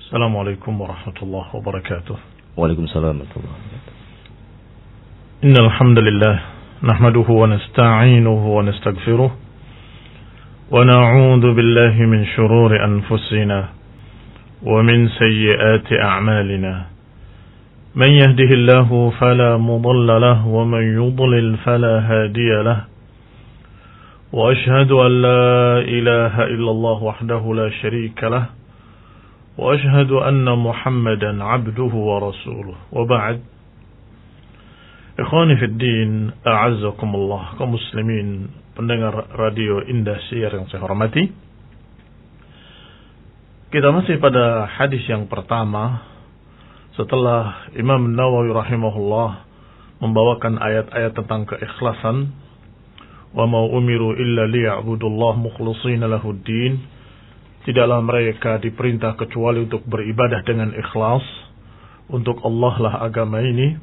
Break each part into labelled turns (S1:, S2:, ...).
S1: Assalamualaikum warahmatullahi wabarakatuh.
S2: Waalaikumsalam warahmatullahi wabarakatuh.
S1: Innal hamdalillah nahmaduhu wa nasta'inuhu wa nastaghfiruh wa na'udzu billahi min shururi anfusina wa min sayyiati a'malina. Man yahdihillahu fala mudilla lahu wa man yudlil fala hadiya lahu. Wa ashhadu an la ilaha illallah wahdahu la syarika lahu. Wa ashhadu anna Muhammadan abduhu wa rasuluh. Wa ba'd. Ikhwani fid din, a'azzakumullah, kaum muslimin pendengar radio Indosiar yang saya hormati. Kita masih pada hadis yang pertama setelah Imam Nawawi rahimahullah membawakan ayat-ayat tentang keikhlasan. Wa ma umiru illa liya'budullaha mukhlishina lahuddin. Tidaklah mereka diperintah kecuali untuk beribadah dengan ikhlas. Untuk Allah lah agama ini.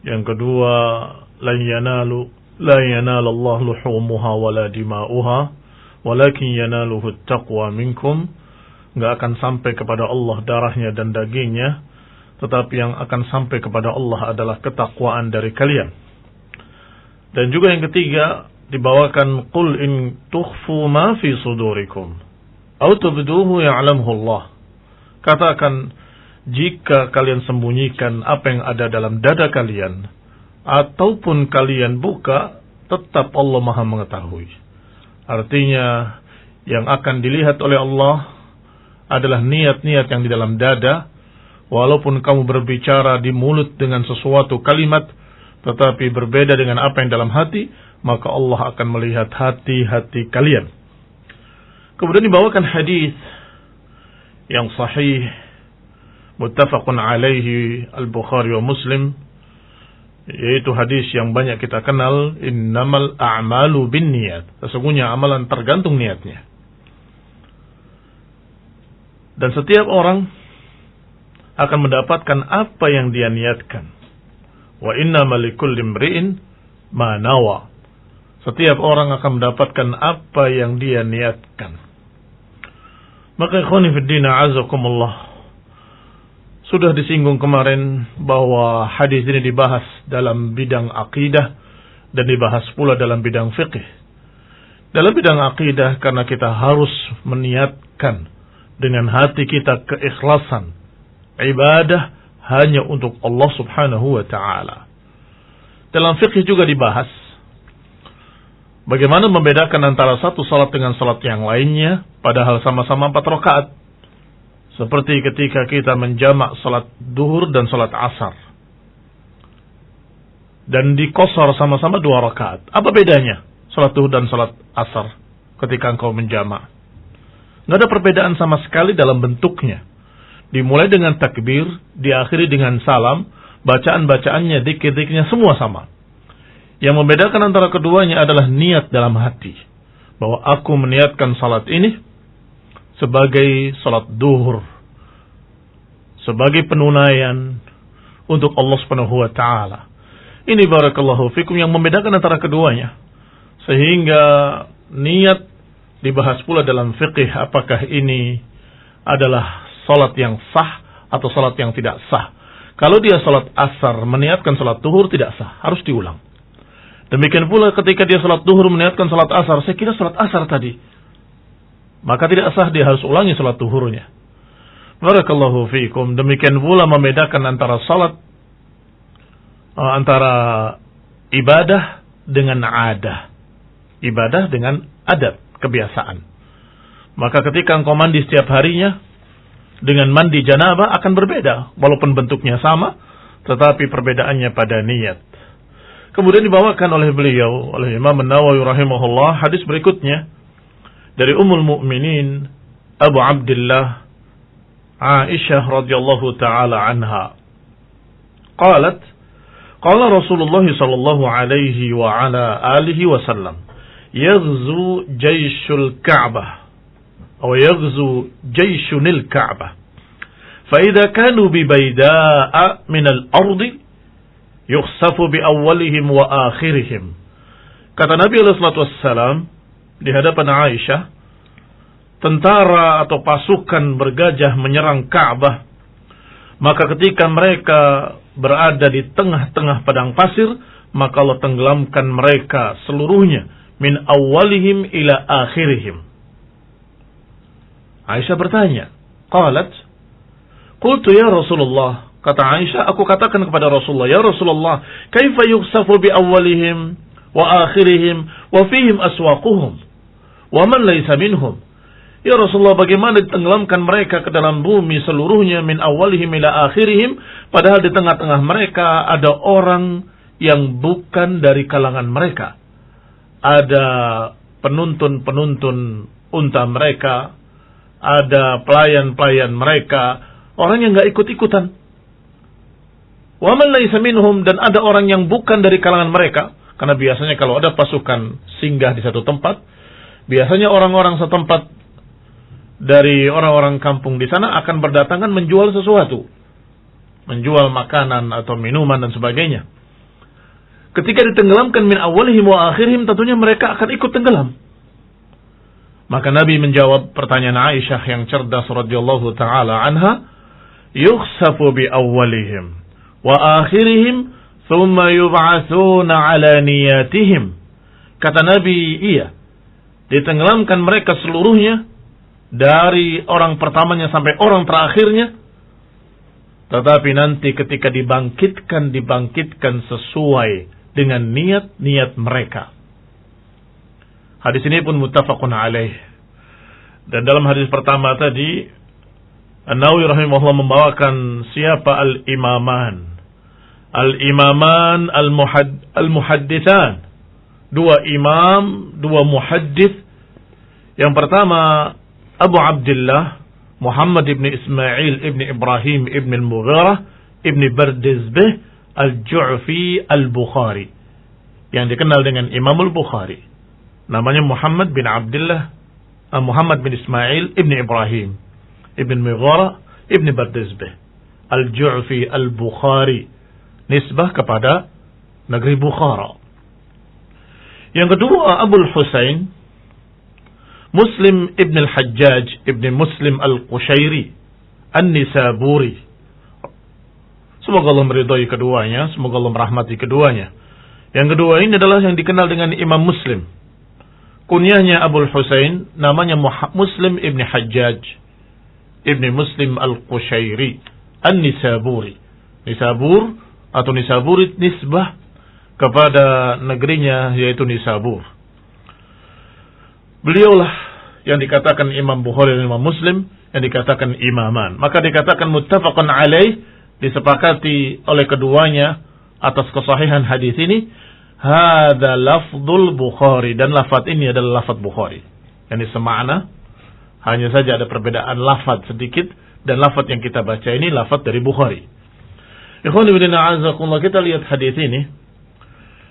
S1: Yang kedua, la yanalallahu luhumuha wala dima'uha walakin yanaluhu taqwa minkum. Enggak akan sampai kepada Allah darahnya dan dagingnya, tetapi yang akan sampai kepada Allah adalah ketakwaan dari kalian. Dan juga yang ketiga dibawakan qul in tukhfu ma fi sudurikum aw tubduhu ya'lamhu Allah. Katakan, jika kalian sembunyikan apa yang ada dalam dada kalian ataupun kalian buka, tetap Allah Maha mengetahui. Artinya yang akan dilihat oleh Allah adalah niat-niat yang di dalam dada. Walaupun kamu berbicara di mulut dengan sesuatu kalimat, tetapi berbeda dengan apa yang dalam hati, maka Allah akan melihat hati-hati kalian. Kemudian dibawakan hadis yang sahih, muttafaqun alaihi al-Bukhari wa Muslim, yaitu hadis yang banyak kita kenal, innamal a'malu binniyat. Sesungguhnya amalan tergantung niatnya. Dan setiap orang akan mendapatkan apa yang dia niatkan. Wa innamal likulli imri'in ma nawa. Setiap orang akan mendapatkan apa yang dia niatkan. Maka ikhwani fid din, a'azakumullah, sudah disinggung kemarin bahwa hadis ini dibahas dalam bidang akidah dan dibahas pula dalam bidang fikih. Dalam bidang akidah karena kita harus meniatkan dengan hati kita keikhlasan ibadah hanya untuk Allah subhanahu wa ta'ala. Dalam fikih juga dibahas bagaimana membedakan antara satu salat dengan salat yang lainnya, padahal sama-sama 4 rakaat. Seperti ketika kita menjamak salat duhur dan salat asar, dan dikosor sama-sama 2 rakaat. Apa bedanya salat duhur dan salat asar ketika engkau menjamak? Tidak ada perbedaan sama sekali dalam bentuknya. Dimulai dengan takbir, diakhiri dengan salam, bacaan-bacaannya, dzikir-dzikirnya semua sama. Yang membedakan antara keduanya adalah niat dalam hati. Bahwa aku meniatkan salat ini sebagai salat duhur, sebagai penunaian untuk Allah Subhanahu wa taala. Ini barakallahu fikum yang membedakan antara keduanya. Sehingga niat dibahas pula dalam fikih, apakah ini adalah salat yang sah atau salat yang tidak sah. Kalau dia salat asar meniatkan salat duhur, tidak sah, harus diulang. Demikian pula ketika dia salat duhur meniatkan salat asar, saya kira salat asar tadi, maka tidak sah, dia harus ulangi salat duhurnya. Barakallahu fiikum. Demikian pula membedakan antara salat, antara ibadah dengan adah, ibadah dengan adat, kebiasaan. Maka ketika engkau mandi setiap harinya dengan mandi janabah akan berbeda, walaupun bentuknya sama, tetapi perbedaannya pada niat. Kemudian dibawakan oleh beliau, oleh Imam Nawawi rahimahullah, hadis berikutnya dari Ummul Mukminin Abu Abdullah Aisyah radhiyallahu taala anha. Qalat, qala Rasulullah sallallahu alaihi wa ala alihi wasallam, yaghzu jayshul Ka'bah أو يغزو جيش الكعبة فإذا كانوا ببيداء من الأرض يخسف بأولهم وآخرهم. Kata Nabi SAW di hadapan Aisyah, tentara atau pasukan bergajah menyerang Ka'bah, maka ketika mereka berada di tengah-tengah padang pasir, maka Allah tenggelamkan mereka seluruhnya, min awalihim ila akhirihim. Aisyah bertanya, qalat, qultu ya Rasulullah, kata Aisyah, aku katakan kepada Rasulullah, ya Rasulullah, kaifa yukhsafu bi awalihim wa akhirihim wa fihim aswaquhum wa man laysa minhum. Ya Rasulullah, bagaimana ditenggelamkan mereka ke dalam bumi seluruhnya, min awalihim ila akhirihim, padahal di tengah-tengah mereka ada orang yang bukan dari kalangan mereka. Ada penuntun-penuntun unta mereka, ada pelayan-pelayan mereka, orang yang gak ikut-ikutan. Wa man laysa minhum, dan ada orang yang bukan dari kalangan mereka. Karena biasanya kalau ada pasukan singgah di satu tempat, biasanya orang-orang setempat dari orang-orang kampung di sana akan berdatangan menjual sesuatu, menjual makanan atau minuman dan sebagainya. Ketika ditenggelamkan min awalihim wa akhirihim, tentunya mereka akan ikut tenggelam. Maka Nabi menjawab pertanyaan Aisyah yang cerdas radhiyallahu taala anha, yukhsafu bi awwalihim wa akhirihim thumma yub'atsuna ala niyatihim. Kata Nabi, iya, ditenggelamkan mereka seluruhnya, dari orang pertamanya sampai orang terakhirnya, tetapi nanti ketika dibangkitkan sesuai dengan niat-niat mereka. Hadis ini pun muttafaqun alaih. Dan dalam hadis pertama tadi, An-Nawawi rahimahullah membawakan siapa al-imaman. Al-imaman al-muhaddithan. Dua imam, dua muhaddits. Yang pertama, Abu Abdullah Muhammad ibn Ismail ibn Ibrahim ibn al-Mughirah ibn Bardizbah al-Ju'fi al-Bukhari, yang dikenal dengan Imam al-Bukhari. Namanya Muhammad bin Abdullah Muhammad bin Ismail ibn Ibrahim ibn Mughirah ibn Bardizbah al-Ju'fi al-Bukhari, nisbah kepada negeri Bukhara. Yang kedua, Abu Husain Muslim ibn al-Hajjaj ibn Muslim al-Qushairi An-Nisaburi. Semoga Allah meridhai keduanya, semoga Allah merahmati keduanya. Yang kedua ini adalah yang dikenal dengan Imam Muslim. Kunyahnya Abu Husain, namanya Muslim ibn Hajjaj ibn Muslim al-Qushairi An-Nisaburi. Nisabur atau Nisaburi nisbah kepada negerinya, yaitu Nisabur. Beliaulah yang dikatakan Imam Bukhari dan Imam Muslim, yang dikatakan imaman. Maka dikatakan muttafaqun alaih, disepakati oleh keduanya atas kesahihan hadis ini. Hadza lafdzul Bukhari, dan lafaz ini adalah lafaz Bukhari. Yang semakna, hanya saja ada perbedaan lafaz sedikit, dan lafaz yang kita baca ini lafaz dari Bukhari. Ikhwani fillah azakumullah, kita lihat hadis ini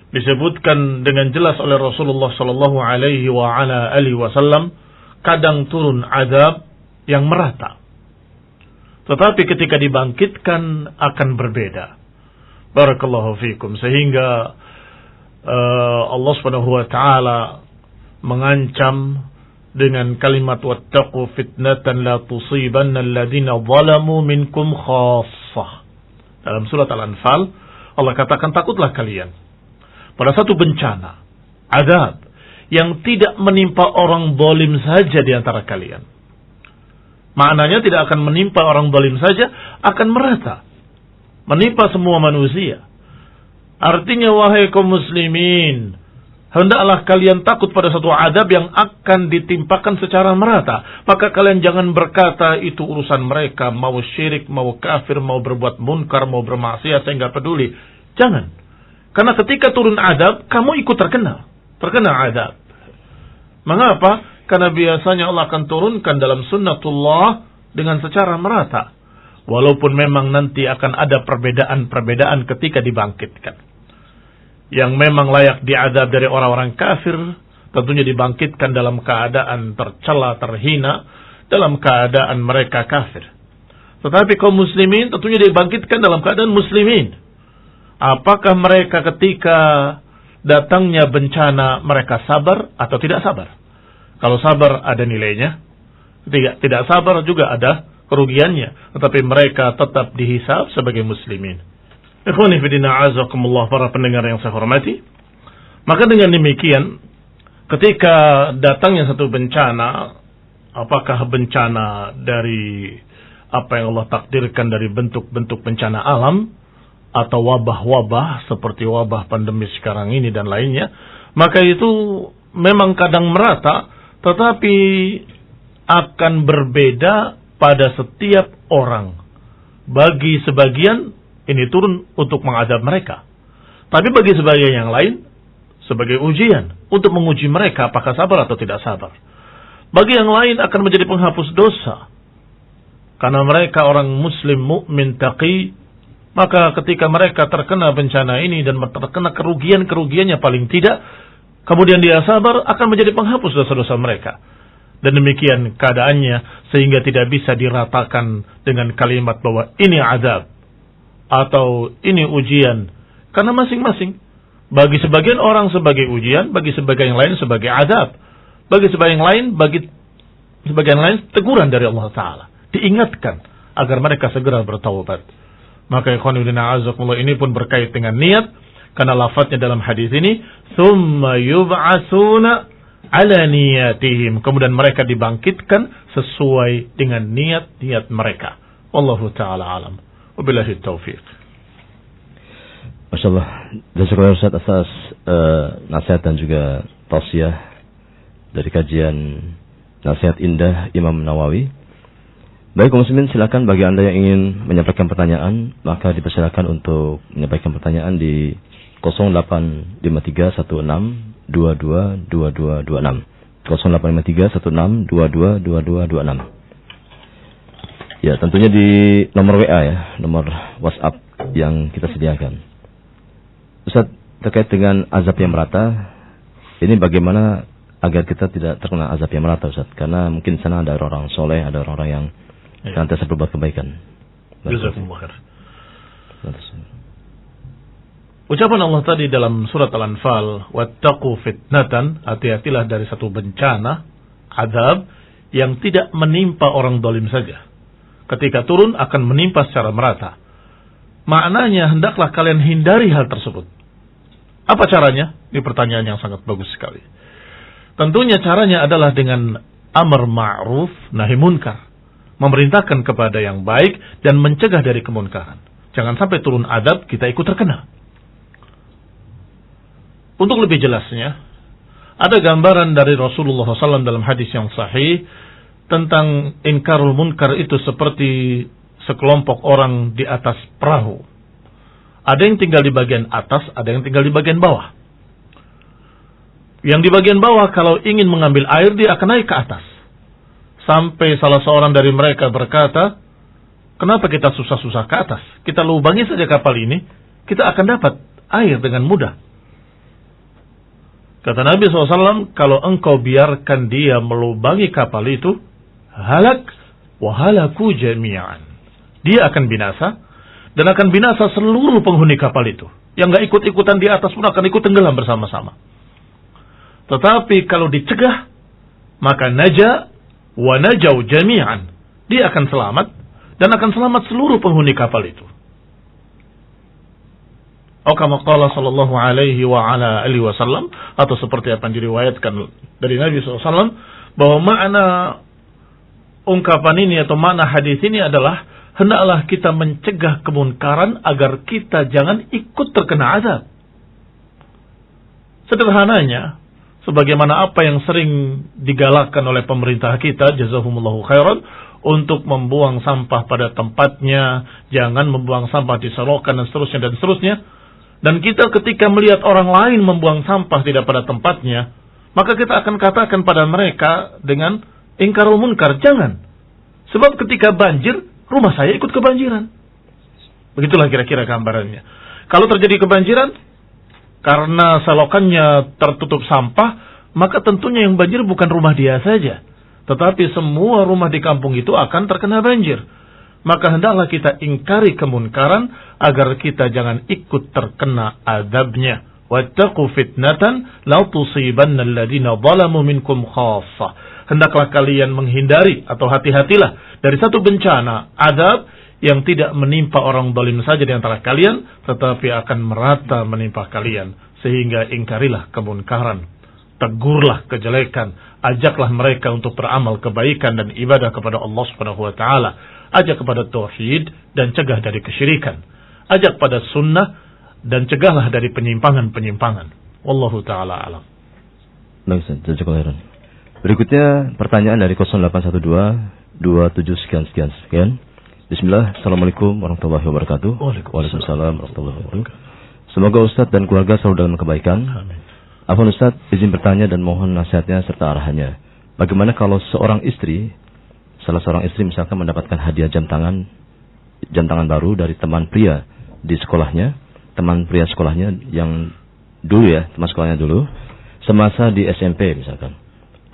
S1: disebutkan dengan jelas oleh Rasulullah sallallahu alaihi wa ala alihi wasallam, kadang turun azab yang merata, tetapi ketika dibangkitkan akan berbeda. Barakallahu fikum. Sehingga Allah Subhanahu wa taala mengancam dengan kalimat wattaqu fitnatan la tusibanna alladziina zalamu minkum khassah. Dalam surat Al-Anfal Allah katakan, takutlah kalian pada satu bencana, azab yang tidak menimpa orang zalim saja di antara kalian. Maknanya tidak akan menimpa orang zalim saja, akan merata, menimpa semua manusia. Artinya, wahai kaum muslimin, hendaklah kalian takut pada satu azab yang akan ditimpakan secara merata. Maka kalian jangan berkata itu urusan mereka, mau syirik, mau kafir, mau berbuat munkar, mau bermaksiat, saya nggak peduli. Jangan. Karena ketika turun azab, kamu ikut terkena azab. Mengapa? Karena biasanya Allah akan turunkan dalam sunnatullah dengan secara merata. Walaupun memang nanti akan ada perbedaan-perbedaan ketika dibangkitkan. Yang memang layak diazab dari orang-orang kafir, tentunya dibangkitkan dalam keadaan tercela, terhina, dalam keadaan mereka kafir. Tetapi kaum muslimin tentunya dibangkitkan dalam keadaan muslimin. Apakah mereka ketika datangnya bencana mereka sabar atau tidak sabar? Kalau sabar ada nilainya, tidak sabar juga ada kerugiannya, tetapi mereka tetap dihisab sebagai muslimin. Ikhwani fillah azakumullah, para pendengar yang saya hormati. Maka dengan demikian, ketika datangnya satu bencana, apakah bencana dari apa yang Allah takdirkan dari bentuk-bentuk bencana alam, atau wabah-wabah seperti wabah pandemi sekarang ini dan lainnya, maka itu memang kadang merata, tetapi akan berbeda pada setiap orang. Bagi sebagian ini turun untuk mengadab mereka, tapi bagi sebagian yang lain sebagai ujian untuk menguji mereka apakah sabar atau tidak sabar. Bagi yang lain akan menjadi penghapus dosa, karena mereka orang muslim mukmin taqi. Maka ketika mereka terkena bencana ini dan terkena kerugiannya paling tidak, kemudian dia sabar, akan menjadi penghapus dosa-dosa mereka. Dan demikian keadaannya, sehingga tidak bisa diratakan dengan kalimat bahwa ini azab atau ini ujian. Karena masing-masing, bagi sebagian orang sebagai ujian, bagi sebagian lain sebagai azab, bagi sebagian lain teguran dari Allah Ta'ala, diingatkan agar mereka segera bertaubat. Maka ikhwan fillah azakumullah, ini pun berkait dengan niat, karena lafadznya dalam hadis ini, tsumma yub'atsuna ala niyatihim, kemudian mereka dibangkitkan sesuai dengan niat-niat mereka. Wallahu taala alam. Wabillahi taufiq.
S2: Masyaallah, jazakallahu Ustaz atas nasihat dan juga tausiah dari kajian Nasihat Indah Imam Nawawi. Baik kaum muslimin, silakan bagi Anda yang ingin menyampaikan pertanyaan, maka dipersilakan untuk menyampaikan pertanyaan di 085316222226. 085316222226. Ya, tentunya di nomor WA ya, nomor WhatsApp yang kita sediakan. Ustaz, terkait dengan azab yang merata, ini bagaimana agar kita tidak terkena azab yang merata, Ustaz? Karena mungkin di sana ada orang-orang soleh, ada orang-orang yang senantiasa berbuat kebaikan.
S1: Jazakumullah khair. Ucapan Allah tadi dalam surat Al-Anfal, wattaqu fitnatan, hati-hatilah dari satu bencana, azab yang tidak menimpa orang zalim saja. Ketika turun akan menimpa secara merata. Maknanya hendaklah kalian hindari hal tersebut. Apa caranya? Ini pertanyaan yang sangat bagus sekali. Tentunya caranya adalah dengan amar ma'ruf nahi munkar. Memerintahkan kepada yang baik dan mencegah dari kemunkaran. Jangan sampai turun adab kita ikut terkena. Untuk lebih jelasnya, ada gambaran dari Rasulullah SAW dalam hadis yang sahih tentang inkarul munkar itu seperti sekelompok orang di atas perahu. Ada yang tinggal di bagian atas, ada yang tinggal di bagian bawah. Yang di bagian bawah kalau ingin mengambil air, dia akan naik ke atas. Sampai salah seorang dari mereka berkata, kenapa kita susah-susah ke atas? Kita lubangi saja kapal ini, kita akan dapat air dengan mudah. Kata Nabi SAW, kalau engkau biarkan dia melubangi kapal itu, halak wa halaku jami'an. Dia akan binasa, dan akan binasa seluruh penghuni kapal itu. Yang gak ikut-ikutan di atas pun akan ikut tenggelam bersama-sama. Tetapi kalau dicegah, maka naja wa najau jami'an. Dia akan selamat, dan akan selamat seluruh penghuni kapal itu. Kama qala sallallahu alaihi wa ala alihi wasallam, atau seperti apa yang diriwayatkan dari Nabi SAW, bahwa makna ungkapan ini atau makna hadis ini adalah hendaklah kita mencegah kemunkaran agar kita jangan ikut terkena azab. Sederhananya, sebagaimana apa yang sering digalakkan oleh pemerintah kita, jazahumullahu khairan, untuk membuang sampah pada tempatnya, jangan membuang sampah di selokan dan seterusnya dan seterusnya. Dan kita ketika melihat orang lain membuang sampah tidak pada tempatnya, maka kita akan katakan pada mereka dengan ingkarul munkar, jangan. Sebab ketika banjir, rumah saya ikut kebanjiran. Begitulah kira-kira gambarannya. Kalau terjadi kebanjiran, karena selokannya tertutup sampah, maka tentunya yang banjir bukan rumah dia saja, tetapi semua rumah di kampung itu akan terkena banjir. Maka hendaklah kita ingkari kemunkaran agar kita jangan ikut terkena azabnya. wattaqu fitnatan la tusibanna alladziina zalamu minkum khassah. Hendaklah kalian menghindari atau hati-hatilah dari satu bencana, azab yang tidak menimpa orang zalim saja di antara kalian, tetapi akan merata menimpa kalian. Sehingga ingkarilah kemunkaran, tegurlah kejelekan, ajaklah mereka untuk beramal kebaikan dan ibadah kepada Allah Subhanahu wa taala. Ajak kepada tauhid dan cegah dari kesyirikan. Ajak pada sunnah dan cegahlah dari penyimpangan-penyimpangan. Wallahu taala alam.
S2: Baik, jazakallahu khairan. Berikutnya pertanyaan dari 0812 27 sekian. Bismillah. Assalamualaikum warahmatullahi wabarakatuh. Waalaikumsalam warahmatullahi wabarakatuh. Semoga Ustadz dan keluarga selalu dalam kebaikan.
S1: Amin.
S2: Afwan Ustadz, izin bertanya dan mohon nasihatnya serta arahannya. Bagaimana kalau salah seorang istri misalkan mendapatkan hadiah jam tangan baru dari teman pria di sekolahnya, teman pria sekolahnya yang dulu ya, teman sekolahnya dulu, semasa di SMP misalkan.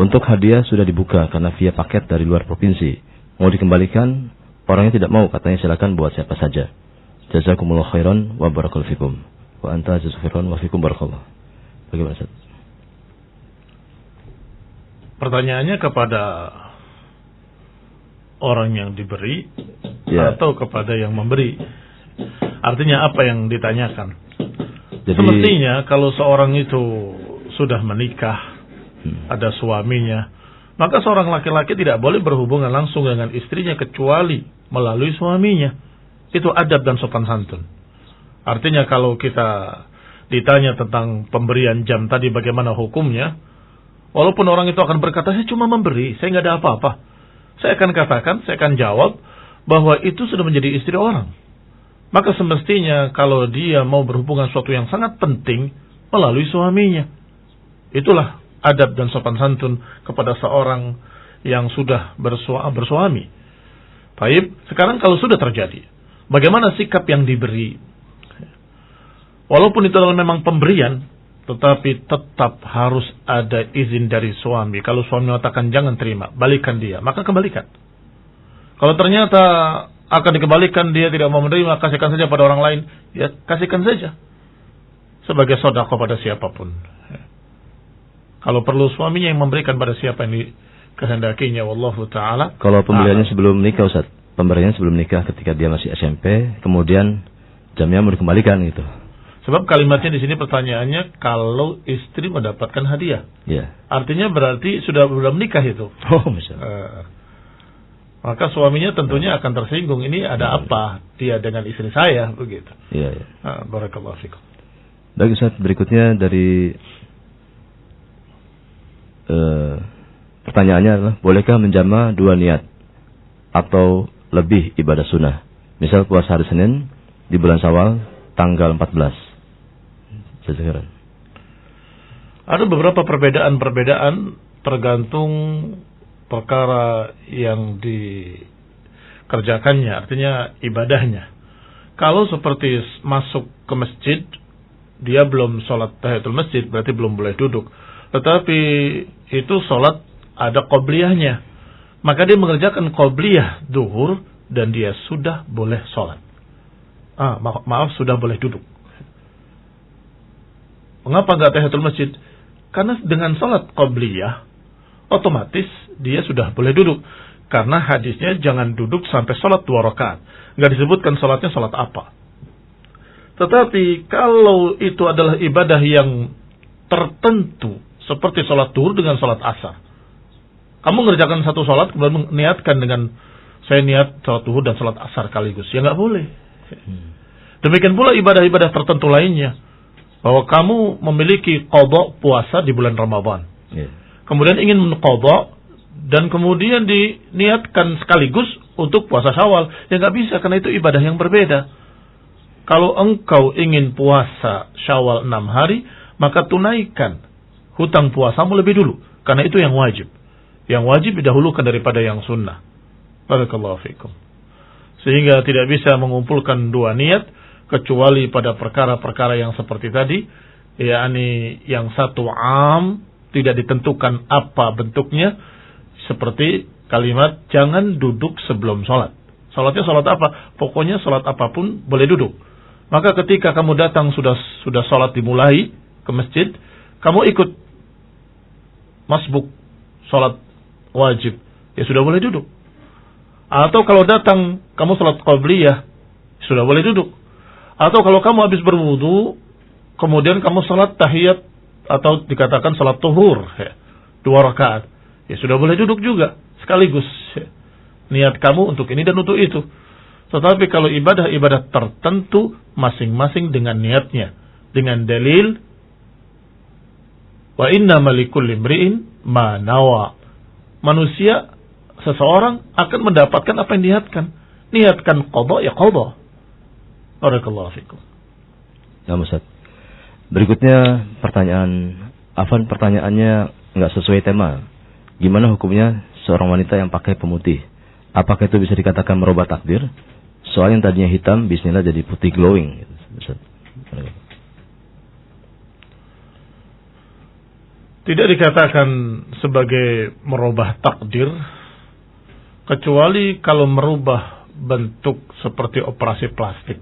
S2: Untuk hadiah sudah dibuka karena via paket dari luar provinsi. Mau dikembalikan, orangnya tidak mau, katanya silakan buat siapa saja. Jazakumullah khairan wa barakallahu fikum. Wa anta jazakumullah wa fikum barakallah. Bagaimana Ustaz?
S1: Pertanyaannya kepada orang yang diberi atau kepada yang memberi. Artinya apa yang ditanyakan? Jadi, semestinya kalau seorang itu sudah menikah, ada suaminya, maka seorang laki-laki tidak boleh berhubungan langsung dengan istrinya kecuali melalui suaminya. Itu adab dan sopan santun. Artinya kalau kita ditanya tentang pemberian jam tadi bagaimana hukumnya, walaupun orang itu akan berkata, saya cuma memberi, saya nggak ada apa-apa. Saya akan jawab bahwa itu sudah menjadi istri orang. Maka semestinya kalau dia mau berhubungan sesuatu yang sangat penting melalui suaminya. Itulah adab dan sopan santun kepada seorang yang sudah bersuami. Baik, sekarang kalau sudah terjadi, bagaimana sikap yang diberi? Walaupun itu adalah memang pemberian, tetapi tetap harus ada izin dari suami. Kalau suami mengatakan jangan terima, balikan dia, maka kembalikan. Kalau ternyata akan dikembalikan, dia tidak mau menerima, kasihkan saja pada orang lain, ya kasihkan saja sebagai sedekah pada siapapun. Kalau perlu suaminya yang memberikan pada siapa yang dikehendakinya, wallahu taala.
S2: Kalau pemberiannya sebelum nikah Ustaz, pemberiannya sebelum nikah ketika dia masih SMP, kemudian jamnya mau dikembalikan gitu.
S1: Sebab kalimatnya di sini pertanyaannya kalau istri mendapatkan hadiah.
S2: Ya.
S1: Artinya berarti sudah belum nikah itu.
S2: Oh, misalnya.
S1: Maka suaminya tentunya akan tersinggung. Ini ada apa dia dengan istri saya begitu.
S2: Iya, iya.
S1: Barakallahu fikum.
S2: Baik Ustaz, berikutnya dari pertanyaannya adalah bolehkah menjama 2 niat atau lebih ibadah sunnah? Misal puasa hari Senin di bulan Syawal tanggal 14.
S1: Ada beberapa perbedaan tergantung perkara yang dikerjakannya, artinya ibadahnya. Kalau seperti masuk ke masjid, dia belum sholat tahiyatul masjid, berarti belum boleh duduk. Tetapi itu sholat ada qobliyahnya, maka dia mengerjakan qobliyah duhur dan dia sudah boleh sholat. Maaf, sudah boleh duduk. Mengapa enggak tahiyatul masjid? Karena dengan sholat qobliyah, otomatis dia sudah boleh duduk. Karena hadisnya jangan duduk sampai sholat 2 rakaat. Enggak disebutkan sholatnya sholat apa. Tetapi kalau itu adalah ibadah yang tertentu, seperti sholat duhur dengan sholat asar. Kamu mengerjakan satu sholat, kemudian meniatkan dengan, saya niat sholat duhur dan sholat asar sekaligus. Ya enggak boleh. Demikian pula ibadah-ibadah tertentu lainnya. Bahwa kamu memiliki qadha puasa di bulan Ramadan. Kemudian ingin qadha dan kemudian diniatkan sekaligus untuk puasa Syawal. Ya nggak bisa, karena itu ibadah yang berbeda. Kalau engkau ingin puasa Syawal 6 hari, maka tunaikan hutang puasamu lebih dulu. Karena itu yang wajib. Yang wajib didahulukan daripada yang sunnah. Barakallahu fikum. Sehingga tidak bisa mengumpulkan 2 niat kecuali pada perkara-perkara yang seperti tadi, yakni yang satu tidak ditentukan apa bentuknya, seperti kalimat jangan duduk sebelum sholat. Sholatnya sholat apa? Pokoknya sholat apapun boleh duduk. Maka ketika kamu datang sudah sholat dimulai, ke masjid, kamu ikut masbuk salat wajib, ya sudah boleh duduk. Atau kalau datang kamu salat qabliyah, sudah boleh duduk. Atau kalau kamu habis berwudu, kemudian kamu salat tahiyat atau dikatakan salat tuhur, ya, 2 rakaat, ya sudah boleh duduk juga sekaligus. Ya. Niat kamu untuk ini dan untuk itu. Tetapi kalau ibadah-ibadah tertentu, masing-masing dengan niatnya, dengan dalil wa innamal likulli imri'in ma nawa. Manusia, seseorang akan mendapatkan apa yang niatkan. Niatkan qada, ya qada. Barakallahu fikum.
S2: Nah, Ustaz. Berikutnya pertanyaannya nggak sesuai tema. Gimana hukumnya seorang wanita yang pakai pemutih? Apakah itu bisa dikatakan merubah takdir? Soal yang tadinya hitam, bismillah jadi putih glowing. Ustaz.
S1: Tidak dikatakan sebagai merubah takdir, kecuali kalau merubah bentuk seperti operasi plastik.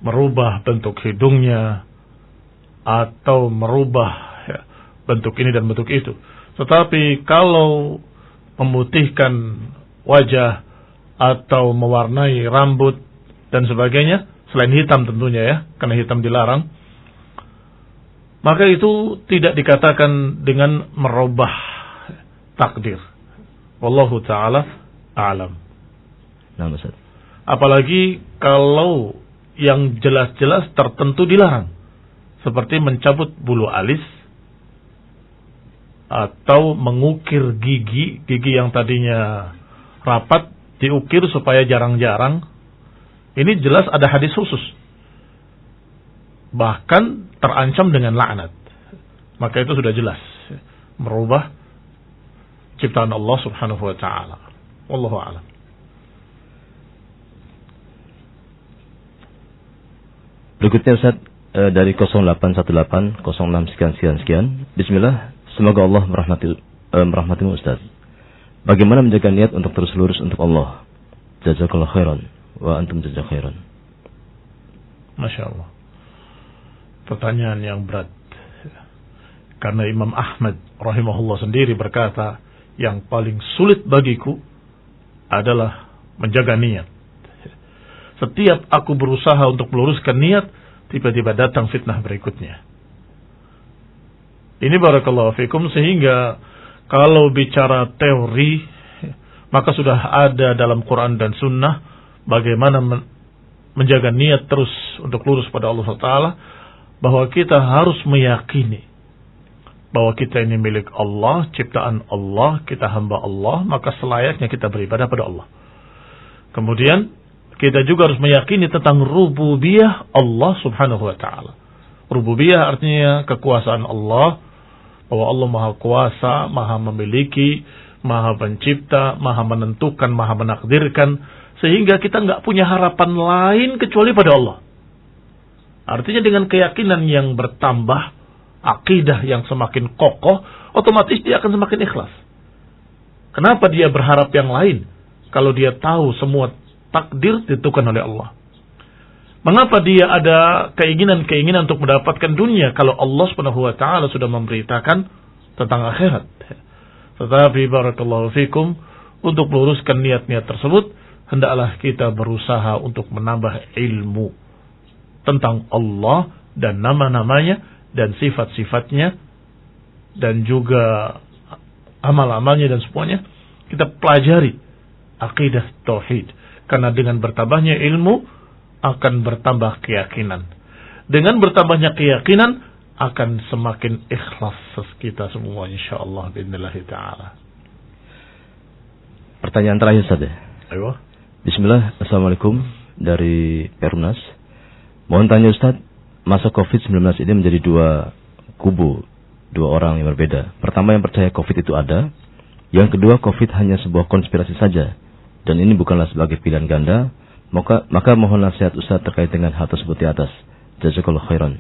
S1: Merubah bentuk hidungnya, atau merubah bentuk ini dan bentuk itu. Tetapi kalau memutihkan wajah, atau mewarnai rambut, dan sebagainya, selain hitam tentunya ya, karena hitam dilarang, maka itu tidak dikatakan dengan merubah takdir. Wallahu ta'ala a'lam.
S2: Nah, Ustaz.
S1: Apalagi kalau yang jelas-jelas tertentu dilarang, seperti mencabut bulu alis, atau mengukir gigi yang tadinya rapat, diukir supaya jarang-jarang. Ini jelas ada hadis khusus. Bahkan terancam dengan laknat. Maka itu sudah jelas merubah ciptaan Allah Subhanahu wa taala. Wallahu a'lam.
S2: Berikutnya Ustaz, dari 0818 06 sekian. Bismillah. Semoga Allah merahmatimu Ustaz. Bagaimana menjaga niat untuk terus lurus untuk Allah? Jazakallahu khairan wa antum jazakallahu khairan.
S1: Masya Allah. Pertanyaan yang berat. Karena Imam Ahmad rahimahullah sendiri berkata, yang paling sulit bagiku adalah menjaga niat. Setiap aku berusaha untuk meluruskan niat, tiba-tiba datang fitnah berikutnya. Ini barakallahu fikum, sehingga kalau bicara teori, maka sudah ada dalam Quran dan Sunnah bagaimana menjaga niat terus untuk lurus pada Allah Ta'ala, bahwa kita harus meyakini bahwa kita ini milik Allah, ciptaan Allah, kita hamba Allah, maka selayaknya kita beribadah pada Allah. Kemudian kita juga harus meyakini tentang rububiyah Allah Subhanahu wa Ta'ala. Rububiyah artinya kekuasaan Allah, bahwa Allah Maha Kuasa, Maha Memiliki, Maha Pencipta, Maha Menentukan, Maha Menakdirkan, sehingga kita nggak punya harapan lain kecuali pada Allah. Artinya dengan keyakinan yang bertambah, akidah yang semakin kokoh, otomatis dia akan semakin ikhlas. Kenapa dia berharap yang lain kalau dia tahu semua takdir ditentukan oleh Allah? Mengapa dia ada keinginan-keinginan untuk mendapatkan dunia kalau Allah Subhanahu wa taala sudah memberitakan tentang akhirat? Tetapi barakallahu fikum, untuk meluruskan niat-niat tersebut, hendaklah kita berusaha untuk menambah ilmu tentang Allah dan nama-namanya dan sifat-sifatnya dan juga amal-amalnya dan semuanya. Kita pelajari akidah tauhid, karena dengan bertambahnya ilmu akan bertambah keyakinan. Dengan bertambahnya keyakinan akan semakin ikhlas kita semua insyaallah biidznillah taala.
S2: Pertanyaan terakhir Ustaz.
S1: Ayo.
S2: Bismillah. Assalamualaikum dari Perumnas. Mohon tanya Ustaz, masa Covid-19 ini menjadi dua kubu, dua orang yang berbeda. Pertama yang percaya Covid itu ada, yang kedua Covid hanya sebuah konspirasi saja, dan ini bukanlah sebagai pilihan ganda. Maka mohon nasihat Ustaz terkait dengan hal tersebut di atas. Jazakallahu khairan.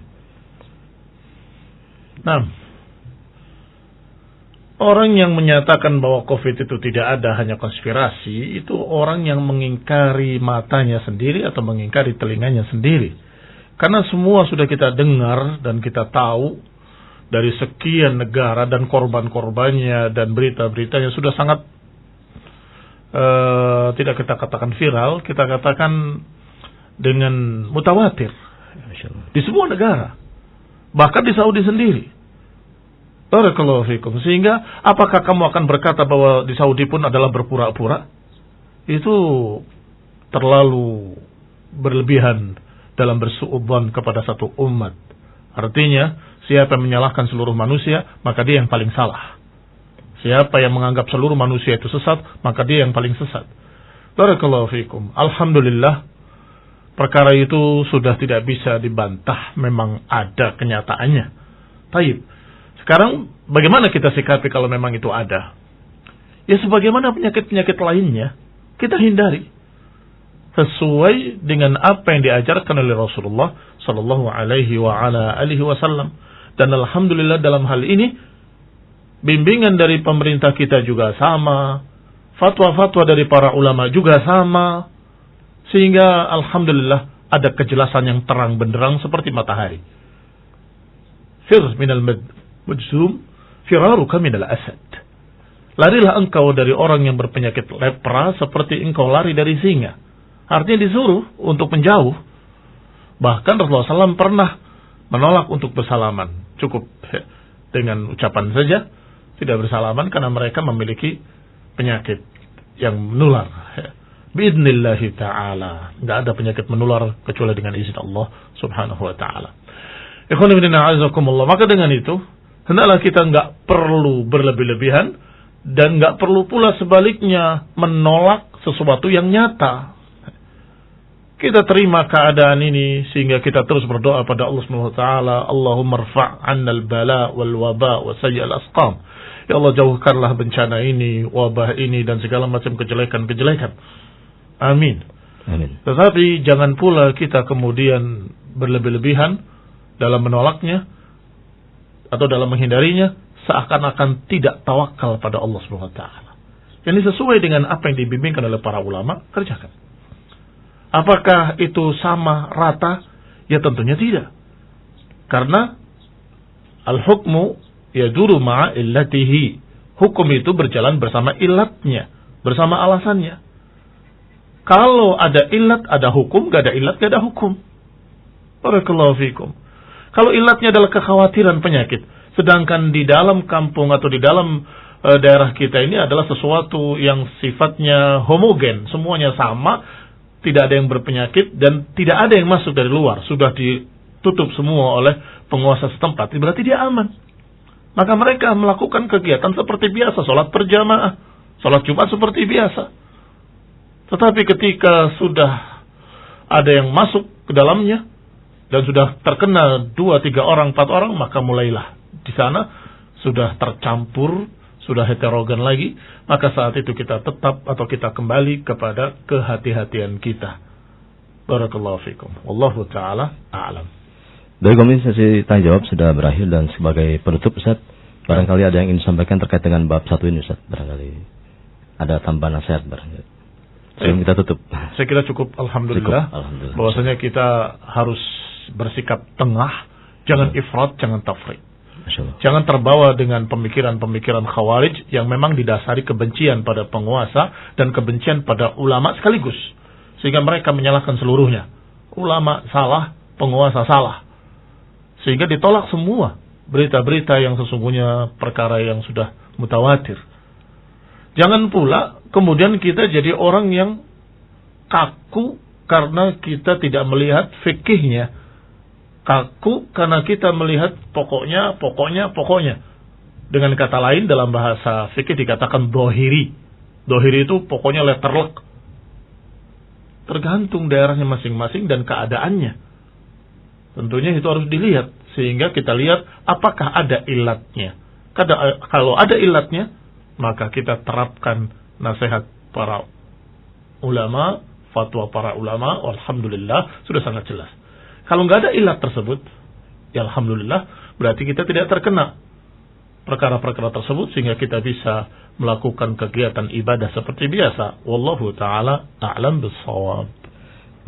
S1: Nah, orang yang menyatakan bahwa Covid itu tidak ada, hanya konspirasi, itu orang yang mengingkari matanya sendiri atau mengingkari telinganya sendiri. Karena semua sudah kita dengar dan kita tahu dari sekian negara dan korban-korbannya dan berita-beritanya sudah sangat tidak kita katakan viral, kita katakan dengan mutawatir di semua negara, bahkan di Saudi sendiri. Barakallahu fikum. Sehingga apakah kamu akan berkata bahwa di Saudi pun adalah berpura-pura? Itu terlalu berlebihan dalam bersuudzon kepada satu umat. Artinya, siapa yang menyalahkan seluruh manusia, maka dia yang paling salah. Siapa yang menganggap seluruh manusia itu sesat, maka dia yang paling sesat. Barakallahu fikum. Alhamdulillah, perkara itu sudah tidak bisa dibantah, memang ada kenyataannya. Taib. Sekarang bagaimana kita sikapi kalau memang itu ada? Ya sebagaimana penyakit-penyakit lainnya, kita hindari sesuai dengan apa yang diajarkan oleh Rasulullah sallallahu alaihi wa ala alihi wasallam. Dan alhamdulillah dalam hal ini bimbingan dari pemerintah kita juga sama, fatwa-fatwa dari para ulama juga sama, sehingga alhamdulillah ada kejelasan yang terang benderang seperti matahari. Fir minal majzum firaruka minal asad. Larilah engkau dari orang yang berpenyakit lepra seperti engkau lari dari singa. Artinya disuruh untuk menjauh. Bahkan Rasulullah SAW pernah menolak untuk bersalaman. Cukup dengan ucapan saja, tidak bersalaman karena mereka memiliki penyakit yang menular. Biidnillahi ta'ala. Tidak ada penyakit menular kecuali dengan izin Allah subhanahu wa ta'ala. Ikhwan fillah a'azakumullah. Maka dengan itu, hendaklah kita nggak perlu berlebih-lebihan dan nggak perlu pula sebaliknya menolak sesuatu yang nyata. Kita terima keadaan ini sehingga kita terus berdoa pada Allah Subhanahu wa taala, Allahumma rfa' 'annal bala wal waba wa sayyi'al asqam. Ya Allah, jauhkanlah bencana ini, wabah ini dan segala macam kejelekan-kejelekan. Amin.
S2: Amin.
S1: Tetapi jangan pula kita kemudian berlebih-lebihan dalam menolaknya atau dalam menghindarinya, seakan-akan tidak tawakal pada Allah Subhanahu wa taala. Ini sesuai dengan apa yang dibimbingkan oleh para ulama, kerjakan. Apakah itu sama rata? Ya tentunya tidak. Karena al-hukmu yaduru ma'a illatihi. Hukum itu berjalan bersama ilatnya, bersama alasannya. Kalau ada ilat, ada hukum. Gak ada ilat, gak ada hukum. Barakallahu fikum. Kalau ilatnya adalah kekhawatiran penyakit, sedangkan di dalam kampung atau di dalam daerah kita ini adalah sesuatu yang sifatnya homogen, semuanya sama, tidak ada yang berpenyakit dan tidak ada yang masuk dari luar, sudah ditutup semua oleh penguasa setempat, berarti dia aman. Maka mereka melakukan kegiatan seperti biasa, sholat berjamaah, sholat Jumat seperti biasa. Tetapi ketika sudah ada yang masuk ke dalamnya dan sudah terkena 2, 3 orang, 4 orang, maka mulailah di sana sudah tercampur, sudah heterogen lagi, maka saat itu kita tetap atau kita kembali kepada kehati-hatian kita. Barakallahu fikum. Wallahu ta'ala a'lam.
S2: Baik, sesi tanya jawab sudah berakhir dan sebagai penutup Ustaz, barangkali ada yang ingin disampaikan terkait dengan bab 1 ini Ustaz, barangkali ada tambahan nasihat barangkali. Sebelum kita tutup. Saya
S1: kira cukup, alhamdulillah.
S2: Alhamdulillah.
S1: Bahwasanya kita harus bersikap tengah, jangan ifrat, jangan tafrit. Jangan terbawa dengan pemikiran-pemikiran khawarij yang memang didasari kebencian pada penguasa dan kebencian pada ulama sekaligus. Sehingga mereka menyalahkan seluruhnya. Ulama salah, penguasa salah. Sehingga ditolak semua berita-berita yang sesungguhnya perkara yang sudah mutawatir. Jangan pula kemudian kita jadi orang yang kaku karena kita tidak melihat fikihnya. Kaku karena kita melihat pokoknya. Dengan kata lain dalam bahasa fikih dikatakan dohiri. Dohiri itu pokoknya letterlek. Tergantung daerahnya masing-masing dan keadaannya. Tentunya itu harus dilihat. Sehingga kita lihat apakah ada ilatnya. Kalau ada ilatnya, maka kita terapkan nasihat para ulama, fatwa para ulama, alhamdulillah sudah sangat jelas. Kalau nggak ada ilat tersebut, ya alhamdulillah, berarti kita tidak terkena perkara-perkara tersebut sehingga kita bisa melakukan kegiatan ibadah seperti biasa. Wallahu ta'ala a'lam bis-shawab.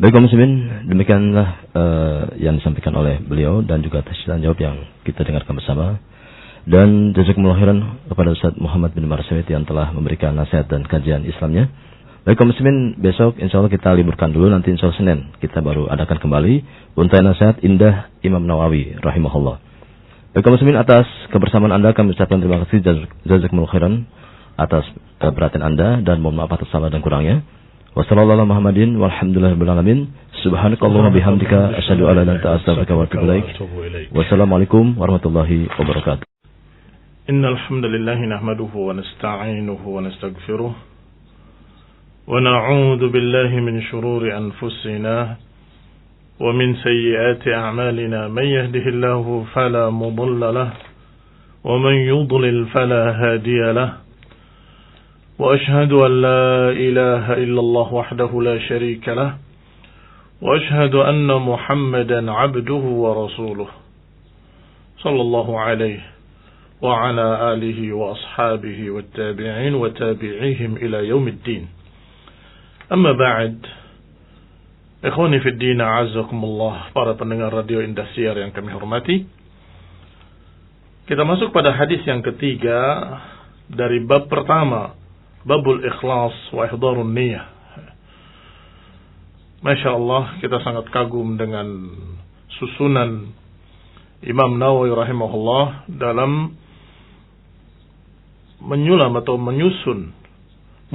S2: Baik kaum muslimin, demikianlah yang disampaikan oleh beliau dan juga tanya jawab yang kita dengarkan bersama. Dan jazakumullah khairan kepada Ustaz Muhammad bin Marsawit yang telah memberikan nasihat dan kajian Islamnya. Baik kaum muslimin, besok insyaallah kita liburkan dulu, nanti insyaallah Senin kita baru adakan kembali untayan nasihat indah Imam Nawawi rahimahullah. Baik kaum muslimin, atas kebersamaan Anda kami ucapkan terima kasih, jazakumullah khairan atas perhatian Anda, dan mohon maaf atas salah dan kurangnya. Wassallallahu ala Muhammadin walhamdulillahirabbil alamin. Subhanakallahumma bihamdika asyhadu an la ilaha illa anta astaghfiruka wa atubu ilaik. Wassalamualaikum warahmatullahi wabarakatuh.
S1: Innal hamdalillah nahmaduhu wa nasta'inuhu wa nastaghfiruh wa na'udzu billahi min shururi anfusina wa min sayyiati a'malina man yahdihillahu fala mudilla lahu wa man yudlil fala hadiya lahu. وأشهد أن لا إله إلا الله وحده لا شريك له وأشهد أن محمدا عبده ورسوله صلى الله عليه وعلى آله وأصحابه والتابعين وتابعيهم إلى يوم الدين. أما بعد, ikhwani fi din, a'azzakumullah, para pendengar radio Indah Siar yang kami hormati, kita masuk pada hadis yang ketiga dari bab pertama, Babul Ikhlas wa Ihdarun Niyah. Masya Allah, kita sangat kagum dengan susunan Imam Nawawi rahimahullah dalam menyulam atau menyusun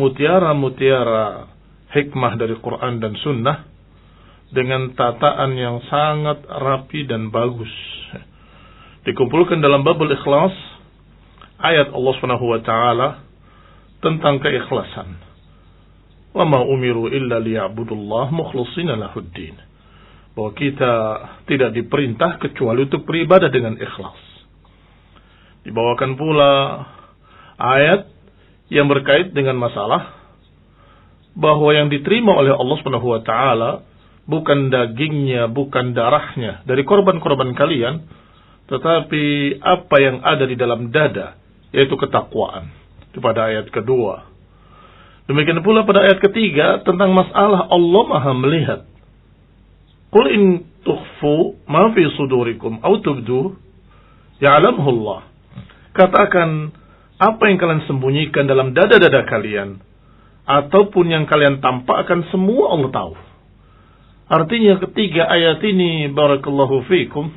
S1: mutiara-mutiara hikmah dari Quran dan Sunnah dengan tataan yang sangat rapi dan bagus. Dikumpulkan dalam Babul Ikhlas ayat Allah Subhanahu wa taala tentang keikhlasan. Wa ma umiru illa liya'budullah mukhlishina lahuddin. Bahwa kita tidak diperintah kecuali untuk beribadah dengan ikhlas. Dibawakan pula ayat yang berkait dengan masalah bahwa yang diterima oleh Allah Subhanahu wa taala bukan dagingnya, bukan darahnya dari korban-korban kalian, tetapi apa yang ada di dalam dada, yaitu ketakwaan. Itu pada ayat kedua. Demikian pula pada ayat ketiga tentang masalah Allah Maha melihat. Qul in tukhfu ma fi sudurikum aw tubdu ya'lamhu Allah. Katakan, apa yang kalian sembunyikan dalam dada-dada kalian ataupun yang kalian tampakkan, semua Allah tahu. Artinya ketiga ayat ini, barakallahu fikum,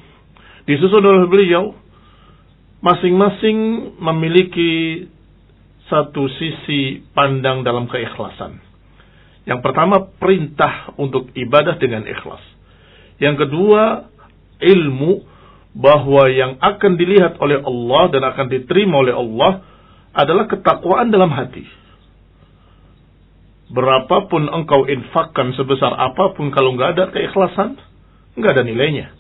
S1: disusun oleh beliau masing-masing memiliki satu sisi pandang dalam keikhlasan. Yang pertama, perintah untuk ibadah dengan ikhlas. Yang kedua, ilmu bahwa yang akan dilihat oleh Allah dan akan diterima oleh Allah adalah ketakwaan dalam hati. Berapapun engkau infakkan, sebesar apapun, kalau nggak ada keikhlasan, nggak ada nilainya.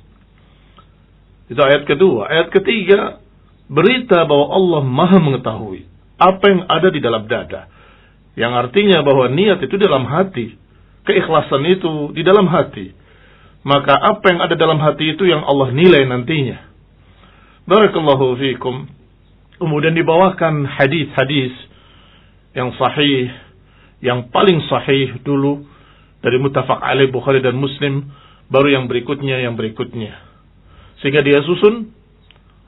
S1: Itu ayat kedua. Ayat ketiga, berita bahwa Allah Maha mengetahui apa yang ada di dalam dada. Yang artinya bahwa niat itu dalam hati. Keikhlasan itu di dalam hati. Maka apa yang ada dalam hati itu yang Allah nilai nantinya. Barakallahu fikum. Kemudian dibawakan hadis-hadis yang sahih, yang paling sahih dulu dari muttafaq alaih Bukhari dan Muslim, baru yang berikutnya. Sehingga dia susun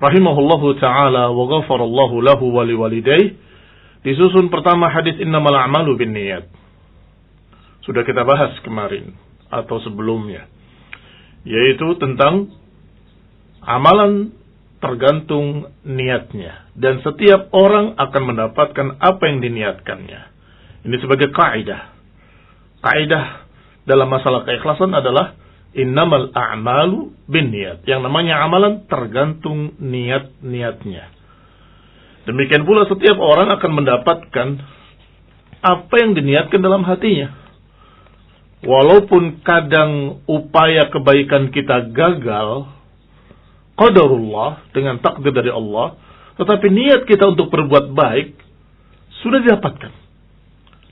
S1: rahimahullahu ta'ala wa ghafarallahu lahu wa liwalidayh. Disusun pertama hadis innamal a'malu binniyat. Sudah kita bahas kemarin atau sebelumnya, yaitu tentang amalan tergantung niatnya, dan setiap orang akan mendapatkan apa yang diniatkannya. Ini sebagai kaidah. Kaidah dalam masalah keikhlasan adalah innamal a'malu binniyat. Yang namanya amalan tergantung niat-niatnya. Demikian pula setiap orang akan mendapatkan apa yang diniatkan dalam hatinya. Walaupun kadang upaya kebaikan kita gagal, qadarullah, dengan takdir dari Allah, tetapi niat kita untuk berbuat baik sudah didapatkan.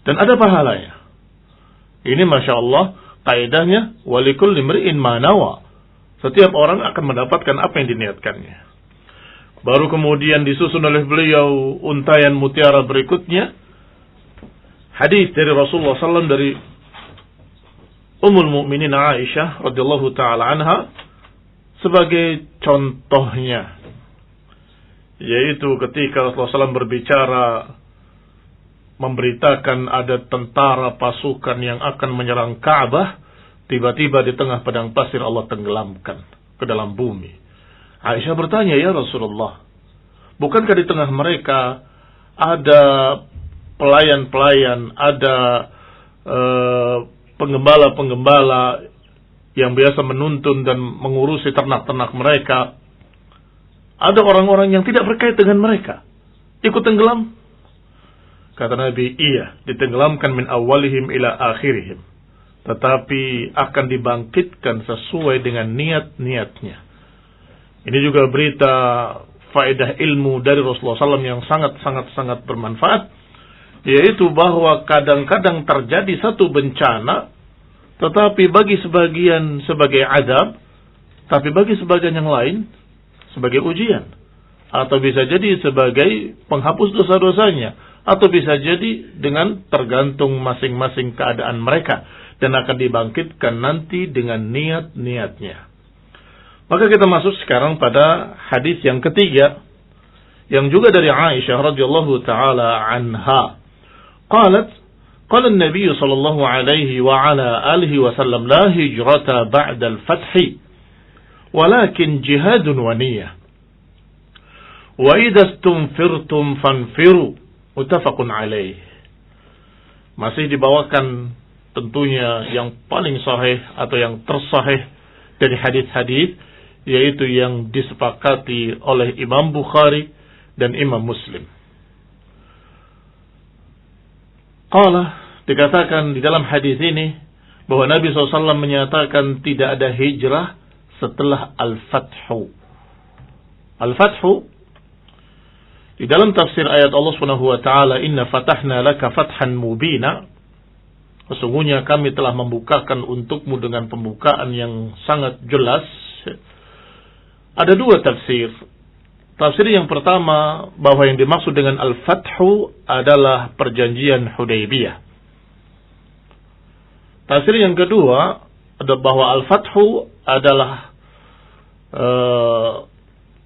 S1: Dan ada pahalanya. Ini Masya Allah, kaidahnya, walikul limri'in manawa. Setiap orang akan mendapatkan apa yang diniatkannya. Baru kemudian disusun oleh beliau untayan mutiara berikutnya. Hadis dari Rasulullah SAW dari Ummul Mukminin Aisyah radhiyallahu taala anha sebagai contohnya, yaitu ketika Rasulullah SAW berbicara memberitakan ada tentara pasukan yang akan menyerang Ka'bah, tiba-tiba di tengah padang pasir Allah tenggelamkan ke dalam bumi. Aisyah bertanya, ya Rasulullah, bukankah di tengah mereka ada pelayan-pelayan, ada penggembala-penggembala yang biasa menuntun dan mengurusi ternak-ternak mereka? Ada orang-orang yang tidak berkait dengan mereka ikut tenggelam? Kata Nabi, iya, ditenggelamkan min awalihim ila akhirihim, tetapi akan dibangkitkan sesuai dengan niat-niatnya. Ini juga berita faedah ilmu dari Rasulullah SAW yang sangat bermanfaat, yaitu bahwa kadang-kadang terjadi satu bencana, tetapi bagi sebagian sebagai azab, tapi bagi sebagian yang lain sebagai ujian, atau bisa jadi sebagai penghapus dosa-dosanya, atau bisa jadi dengan tergantung masing-masing keadaan mereka, dan akan dibangkitkan nanti dengan niat-niatnya. Maka kita masuk sekarang pada hadis yang ketiga, yang juga dari Aisyah radhiyallahu taala anha. Qalat, qala an-nabiy sallallahu alaihi wa ala alihi wa sallam, la hijrata ba'da al-fath, walakin jihadun wa niyyah. Wa idza istunfirtum fanfiru. Muttafaqun alaih. Masih dibawakan tentunya yang paling sahih atau yang tersahih dari hadis-hadis, yaitu yang disepakati oleh Imam Bukhari dan Imam Muslim. Qala, dikatakan di dalam hadis ini bahwa Nabi SAW menyatakan tidak ada hijrah setelah Al-Fathu. Al-Fathu di dalam tafsir ayat Allah Subhanahu wa taala, inna fatahna laka fathan mubina, sesungguhnya kami telah membukakan untukmu dengan pembukaan yang sangat jelas. Ada dua tafsir. Tafsir yang pertama, bahwa yang dimaksud dengan Al-Fathu adalah perjanjian Hudaybiyah. Tafsir yang kedua adalah bahwa Al-Fathu adalah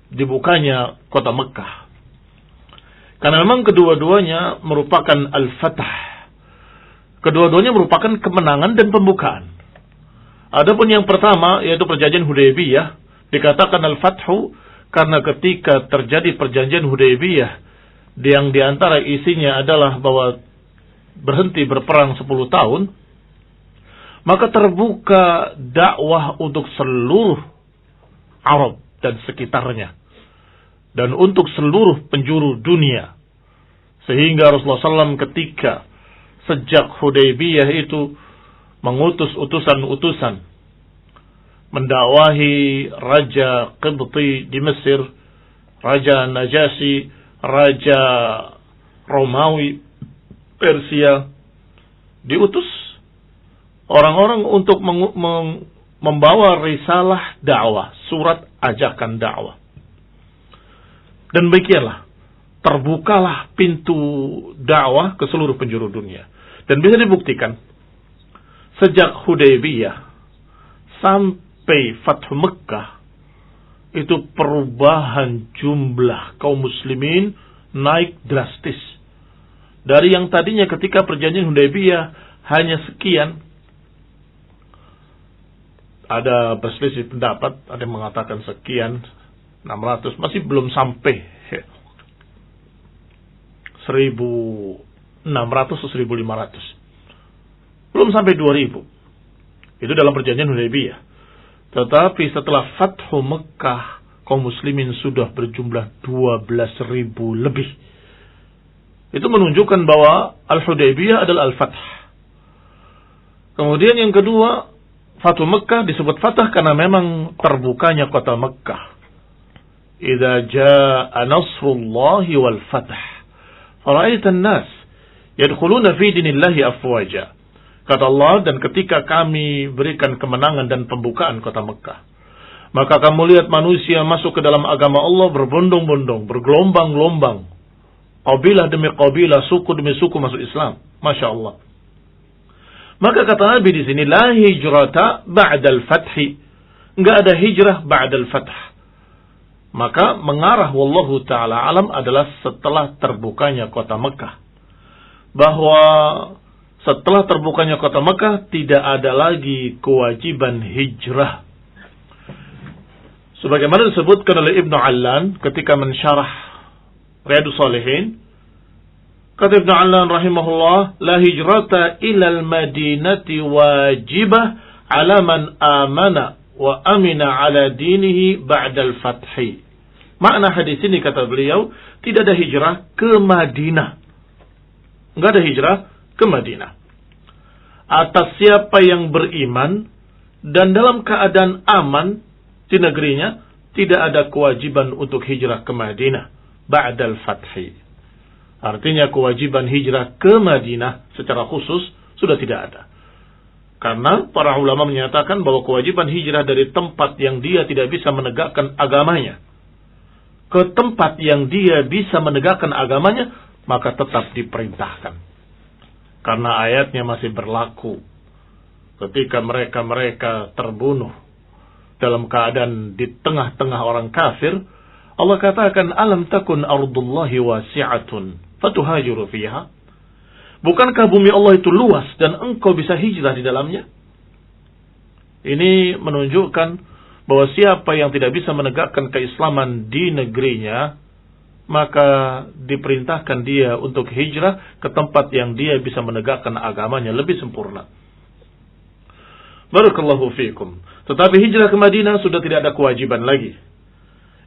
S1: dibukanya kota Mekah. Karena memang kedua-duanya merupakan Al-Fatah. Kedua-duanya merupakan kemenangan dan pembukaan. Adapun yang pertama, yaitu perjanjian Hudaybiyah, dikatakan Al-Fathu karena ketika terjadi perjanjian Hudaybiyah, yang diantara isinya adalah bahwa berhenti berperang 10 tahun, maka terbuka dakwah untuk seluruh Arab dan sekitarnya, dan untuk seluruh penjuru dunia. Sehingga Rasulullah SAW ketika sejak Hudaybiyah itu mengutus utusan-utusan mendakwahi Raja Qibti di Mesir, Raja Najasyi, Raja Romawi Persia, diutus orang-orang untuk membawa risalah dakwah, surat ajakan dakwah. Dan demikianlah terbukalah pintu dakwah ke seluruh penjuru dunia. Dan bisa dibuktikan sejak Hudaybiyah sampai Fathu Mekah, itu perubahan jumlah kaum muslimin naik drastis. Dari yang tadinya ketika perjanjian Hudaybiyah hanya sekian, ada berselisih pendapat, ada yang mengatakan sekian, 600, masih belum sampai 1.600 atau 1.500. Belum sampai 2.000. Itu dalam perjanjian Hudaybiyah. Tetapi setelah Fathu Mekah, kaum muslimin sudah berjumlah 12.000 lebih. Itu menunjukkan bahwa Al-Hudaybiyah adalah Al-Fath. Kemudian yang kedua, Fathu Mekah disebut Fatah karena memang terbukanya kota Mekah. Idza jaa nasrullahi wal fath, fara'aitan nas yadkhuluna fi dinillahi afwaja. Kata Allah, dan ketika kami berikan kemenangan dan pembukaan kota Mekah, maka kamu lihat manusia masuk ke dalam agama Allah berbondong-bondong, bergelombang-gelombang. Qabilah demi qabilah, suku demi suku masuk Islam. Masya Allah. Maka kata Nabi di sini, la hijrata ba'dal fathi. Enggak ada hijrah ba'dal fath. Maka mengarah wallahu ta'ala alam adalah setelah terbukanya kota Mekah. Bahwa setelah terbukanya kota Mekah tidak ada lagi kewajiban hijrah. Sebagaimana disebutkan oleh Ibnu Allan ketika mensyarah Riyadhus Shalihin, kata Ibnu Allan rahimahullah, la hijrata ilal madinati wajibah ala man amana wa amina ala dinihi ba'dal fathi. Makna hadis ini kata beliau, tidak ada hijrah ke Madinah. Enggak ada hijrah ke Madinah. Atas siapa yang beriman dan dalam keadaan aman di negerinya, tidak ada kewajiban untuk hijrah ke Madinah ba'dal fathi. Artinya kewajiban hijrah ke Madinah secara khusus sudah tidak ada. Karena para ulama menyatakan bahwa kewajiban hijrah dari tempat yang dia tidak bisa menegakkan agamanya ke tempat yang dia bisa menegakkan agamanya, maka tetap diperintahkan. Karena ayatnya masih berlaku. Ketika mereka terbunuh dalam keadaan di tengah-tengah orang kafir, Allah katakan, alam takun ardullahi wasi'atun fatuhajiru fiha. Bukankah bumi Allah itu luas dan engkau bisa hijrah di dalamnya? Ini menunjukkan bahwa siapa yang tidak bisa menegakkan keislaman di negerinya, maka diperintahkan dia untuk hijrah ke tempat yang dia bisa menegakkan agamanya lebih sempurna. Barakallahu fiikum. Tetapi hijrah ke Madinah sudah tidak ada kewajiban lagi.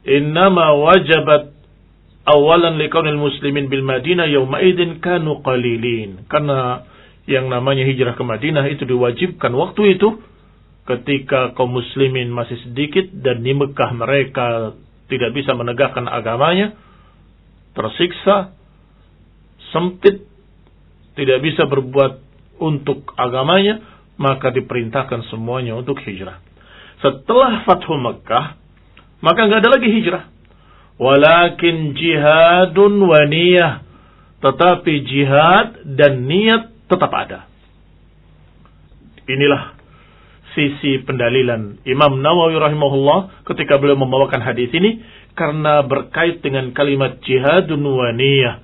S1: Innama wajabat awalan liqaunil muslimin bil Madinah yawma idin kanu qalilin. Karena yang namanya hijrah ke Madinah itu diwajibkan waktu itu ketika kaum muslimin masih sedikit dan di Mekah mereka tidak bisa menegakkan agamanya, tersiksa, sempit, tidak bisa berbuat untuk agamanya, maka diperintahkan semuanya untuk hijrah. Setelah Fathu Mekah, maka nggak ada lagi hijrah. Walakin jihadun wa niyah. Tetapi jihad dan niat tetap ada. Inilah sisi pendalilan Imam Nawawi rahimahullah ketika beliau membawakan hadis ini, karena berkait dengan kalimat jihadun wa niyah.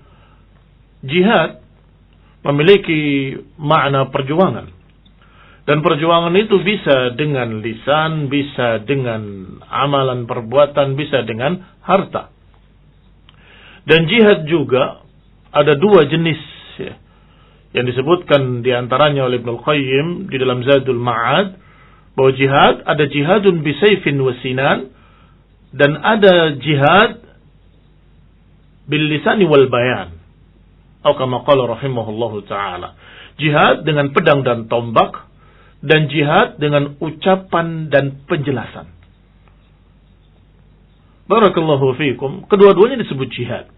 S1: Jihad memiliki makna perjuangan. Dan perjuangan itu bisa dengan lisan, bisa dengan amalan perbuatan, bisa dengan harta. Dan jihad juga ada dua jenis ya, yang disebutkan diantaranya oleh Ibnu Qayyim di dalam Zadul Ma'ad, bahwa jihad ada jihadun bisayfin wa sinan, dan ada jihad bil lisani wal bayan. Atau kama qala rahimahullahu ta'ala. Jihad dengan pedang dan tombak, dan jihad dengan ucapan dan penjelasan. Barakallahu fiikum. Kedua-duanya disebut jihad.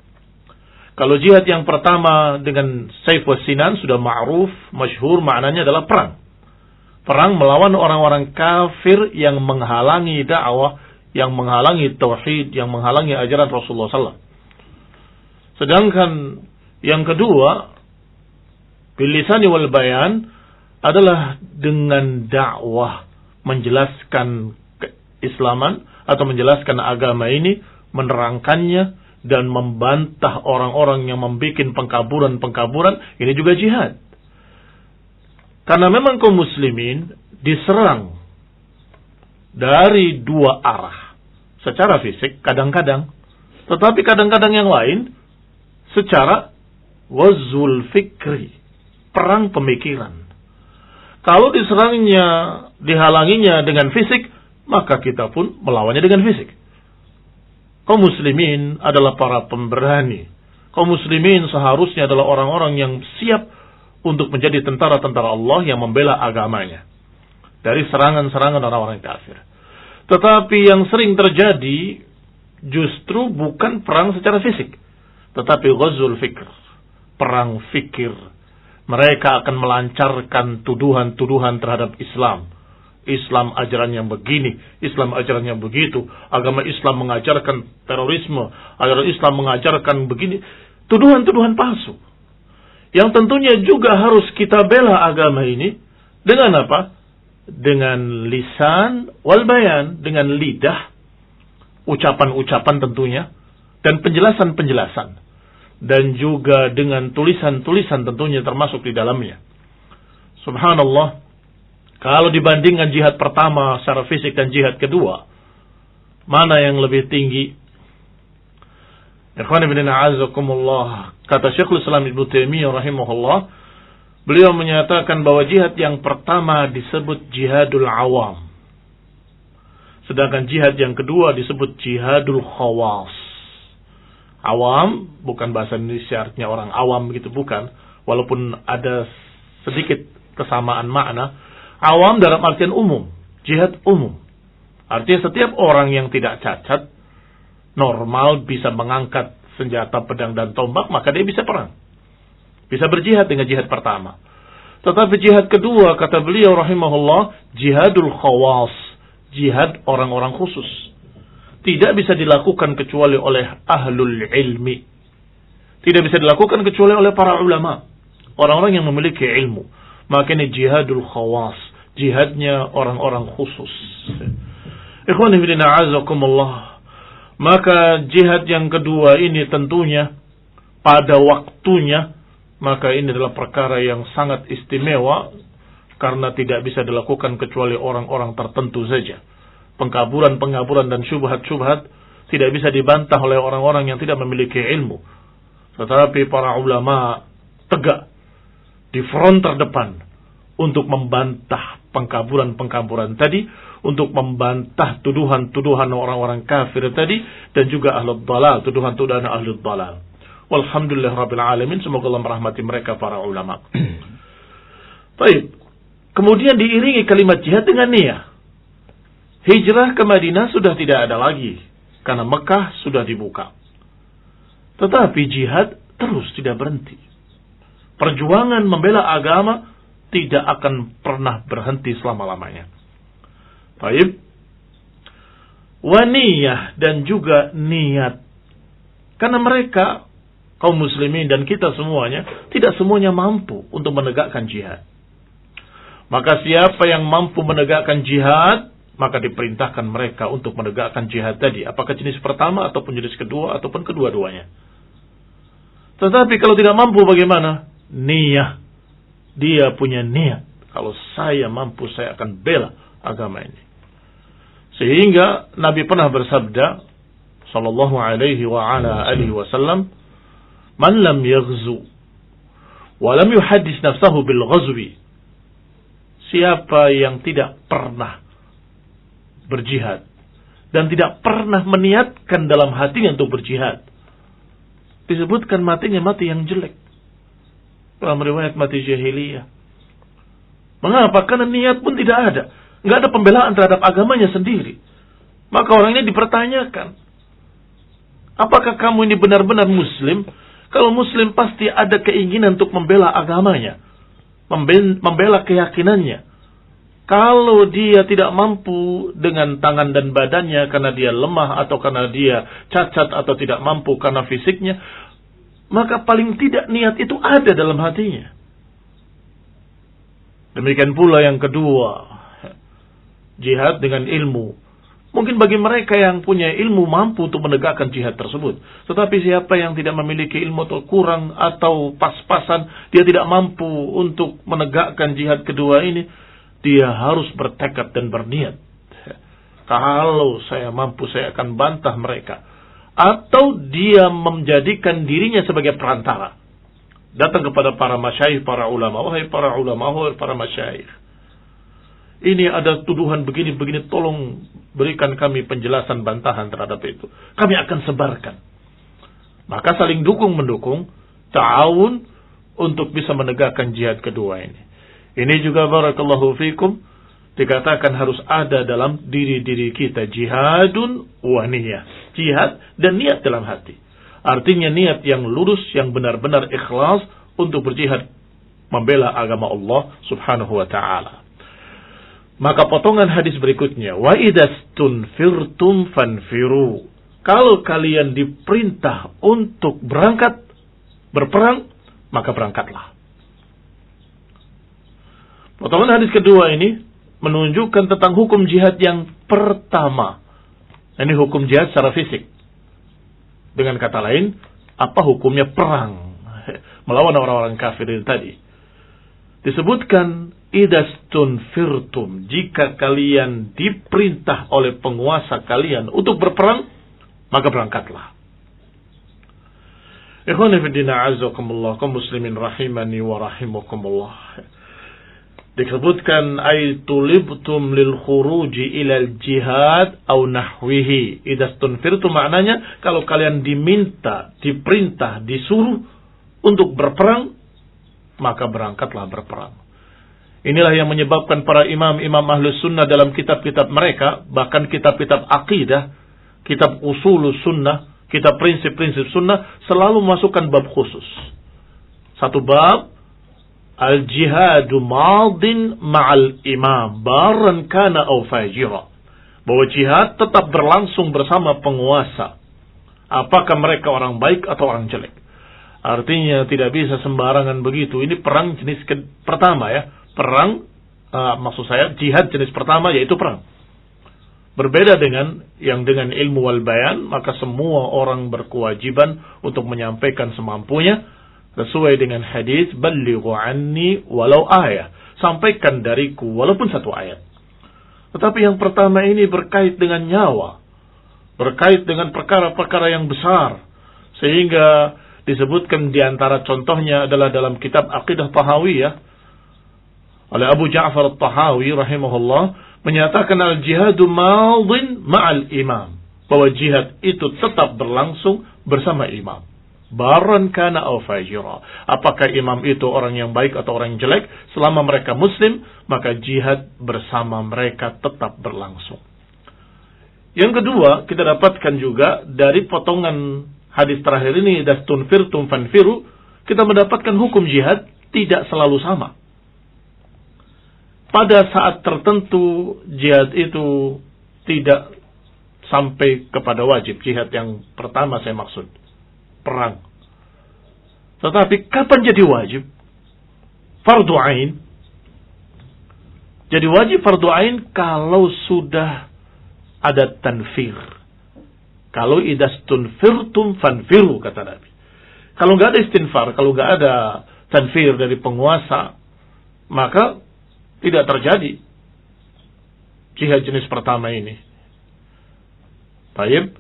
S1: Kalau jihad yang pertama dengan saif was sinan sudah ma'ruf, masyhur, maknanya adalah perang. Perang melawan orang-orang kafir yang menghalangi dakwah, yang menghalangi tauhid, yang menghalangi ajaran Rasulullah SAW. Sedangkan yang kedua, bil lisani wal bayan, adalah dengan dakwah, menjelaskan keislaman atau menjelaskan agama ini, menerangkannya dan membantah orang-orang yang membuat pengkaburan-pengkaburan. Ini juga jihad. Karena memang kaum muslimin diserang dari dua arah. Secara fisik kadang-kadang, tetapi kadang-kadang yang lain secara wazul fikri, perang pemikiran. Kalau diserangnya, dihalanginya dengan fisik, maka kita pun melawannya dengan fisik. Kaum muslimin adalah para pemberani. Kaum muslimin seharusnya adalah orang-orang yang siap untuk menjadi tentara-tentara Allah yang membela agamanya dari serangan-serangan orang-orang kafir. Tetapi yang sering terjadi justru bukan perang secara fisik, tetapi ghazul fikr, perang fikir. Mereka akan melancarkan tuduhan-tuduhan terhadap Islam. Islam ajaran yang begini, Islam ajaran yang begitu, agama Islam mengajarkan terorisme, ajaran Islam mengajarkan begini. Tuduhan-tuduhan palsu. Yang tentunya juga harus kita bela agama ini, Dengan apa? Dengan lisan wal bayan, dengan lidah, ucapan-ucapan tentunya, dan penjelasan-penjelasan. Dan juga dengan tulisan-tulisan tentunya termasuk di dalamnya. Subhanallah, kalau dibandingkan jihad pertama secara fisik dan jihad kedua, mana yang lebih tinggi? Ikhwan ibn a'azakumullah, kata Syekhul Islam Ibnu Taimiyah rahimahullah, beliau menyatakan bahwa jihad yang pertama disebut jihadul awam, sedangkan jihad yang kedua disebut jihadul khawas. Awam bukan bahasa Indonesia artinya orang awam begitu, bukan, walaupun ada sedikit kesamaan makna. Awam dalam artian umum, jihad umum, artinya setiap orang yang tidak cacat normal bisa mengangkat senjata, pedang dan tombak, maka dia bisa perang, bisa berjihad dengan jihad pertama. Tetapi jihad kedua, kata beliau rahimahullah, jihadul khawas, jihad orang-orang khusus, tidak bisa dilakukan kecuali oleh ahlul ilmi, tidak bisa dilakukan kecuali oleh para ulama, orang-orang yang memiliki ilmu. Maka ini jihadul khawas, jihadnya orang-orang khusus. Ikhwan fillah a'azakumullah, maka jihad yang kedua ini tentunya pada waktunya, maka ini adalah perkara yang sangat istimewa karena tidak bisa dilakukan kecuali orang-orang tertentu saja. Pengkaburan-pengkaburan dan syubhat-syubhat tidak bisa dibantah oleh orang-orang yang tidak memiliki ilmu. Tetapi para ulama tegak di front terdepan untuk membantah pengkaburan-pengkaburan tadi, untuk membantah tuduhan-tuduhan orang-orang kafir tadi, dan juga ahlul dalal, tuduhan-tuduhan ahlul dalal. Walhamdulillah rabbil alamin, semoga Allah merahmati mereka para ulama. Baik. Kemudian diiringi kalimat jihad dengan niyah. Hijrah ke Madinah sudah tidak ada lagi karena Mekah sudah dibuka. Tetapi jihad terus tidak berhenti. Perjuangan membela agama tidak akan pernah berhenti selama-lamanya. Baik. Waniyah dan juga niat. Karena mereka, kaum muslimin dan kita semuanya, tidak semuanya mampu untuk menegakkan jihad. Maka siapa yang mampu menegakkan jihad, maka diperintahkan mereka untuk menegakkan jihad tadi. Apakah jenis pertama ataupun jenis kedua ataupun kedua-duanya. Tetapi kalau tidak mampu bagaimana? Niyah. Dia punya niat. Kalau saya mampu, saya akan bela agama ini. Sehingga Nabi pernah bersabda sallallahu alaihi wa ala alihi wasallam, "Man lam yaghzu wa lam yuhaddis nafsahu bil ghazwi." Siapa yang tidak pernah berjihad dan tidak pernah meniatkan dalam hatinya untuk berjihad, disebutkan matinya mati yang jelek. Dalam riwayat mati jahiliyah. Mengapa? Karena niat pun tidak ada. Nggak ada pembelaan terhadap agamanya sendiri. Maka orang ini dipertanyakan, apakah kamu ini benar-benar muslim? Kalau muslim pasti ada keinginan untuk membela agamanya, membela keyakinannya. Kalau dia tidak mampu dengan tangan dan badannya karena dia lemah atau karena dia cacat atau tidak mampu karena fisiknya, maka paling tidak niat itu ada dalam hatinya. Demikian pula yang kedua, jihad dengan ilmu. Mungkin bagi mereka yang punya ilmu mampu untuk menegakkan jihad tersebut. Tetapi siapa yang tidak memiliki ilmu atau kurang atau pas-pasan, dia tidak mampu untuk menegakkan jihad kedua ini, dia harus bertekad dan berniat. Kalau saya mampu, saya akan bantah mereka. Atau dia menjadikan dirinya sebagai perantara. Datang kepada para masyayikh, para ulama. Wahai para ulama, wahai para masyayikh, ini ada tuduhan begini-begini, tolong berikan kami penjelasan bantahan terhadap itu. Kami akan sebarkan. Maka saling dukung-mendukung, ta'awun untuk bisa menegakkan jihad kedua ini. Ini juga barakallahu fikum dikatakan harus ada dalam diri-diri kita, jihadun wa niyah. Jihad dan niat dalam hati. Artinya niat yang lurus, yang benar-benar ikhlas untuk berjihad membela agama Allah subhanahu wa ta'ala. Maka potongan hadis berikutnya, wa idastunfirtum fanfiru. Kalau kalian diperintah untuk berangkat berperang, maka berangkatlah. Potongan hadis kedua ini menunjukkan tentang hukum jihad yang pertama. Ini hukum jihad secara fisik. Dengan kata lain, apa hukumnya perang melawan orang-orang kafir itu tadi. Disebutkan idastunfirtum, jika kalian diperintah oleh penguasa kalian untuk berperang, maka berangkatlah. Ikhwani fi din a'azzakumullah, kaum muslimin rahimani wa rahimakumullah. Disebutkan aitulibtum lil khuruji ilal jihad au nahwihi. Idastunfirtum maknanya kalau kalian diminta, diperintah, disuruh untuk berperang, maka berangkatlah berperang. Inilah yang menyebabkan para imam-imam ahlus sunnah dalam kitab-kitab mereka, bahkan kitab-kitab akidah, kitab usulus sunnah, kitab prinsip-prinsip sunnah, selalu memasukkan bab khusus. Satu bab, al-jihadu madin ma'al imam, baran kana au fajira. Bahwa jihad tetap berlangsung bersama penguasa. Apakah mereka orang baik atau orang jelek. Artinya tidak bisa sembarangan begitu. Ini perang jenis pertama ya. Perang, maksud saya jihad jenis pertama yaitu perang. Berbeda dengan yang dengan ilmu wal bayan, maka semua orang berkewajiban untuk menyampaikan semampunya sesuai dengan hadis ballighu anni walau ayah, sampaikan dariku walaupun satu ayat. Tetapi yang pertama ini berkait dengan nyawa, berkait dengan perkara-perkara yang besar, sehingga disebutkan di antara contohnya adalah dalam kitab Aqidah Tahawiyah oleh Abu Ja'far At-Tahawi rahimahullah, menyatakan al-jihadu madin ma'al imam, bahwa jihad itu tetap berlangsung bersama imam. Baran kana aw fajira. Apakah imam itu orang yang baik atau orang yang jelek, selama mereka muslim, maka jihad bersama mereka tetap berlangsung. Yang kedua, kita dapatkan juga dari potongan hadis terakhir ini, dastunfirtum fanfiru, kita mendapatkan hukum jihad tidak selalu sama. Pada saat tertentu jihad itu tidak sampai kepada wajib. Jihad yang pertama saya maksud perang. Tetapi kapan jadi wajib? Fardu ain. Jadi wajib fardu ain kalau sudah ada tanfir. Kalau idastunfirtum fanfiru, kata Nabi. Kalau nggak ada istinfar, kalau nggak ada tanfir dari penguasa, maka tidak terjadi jihad jenis pertama ini. Baik.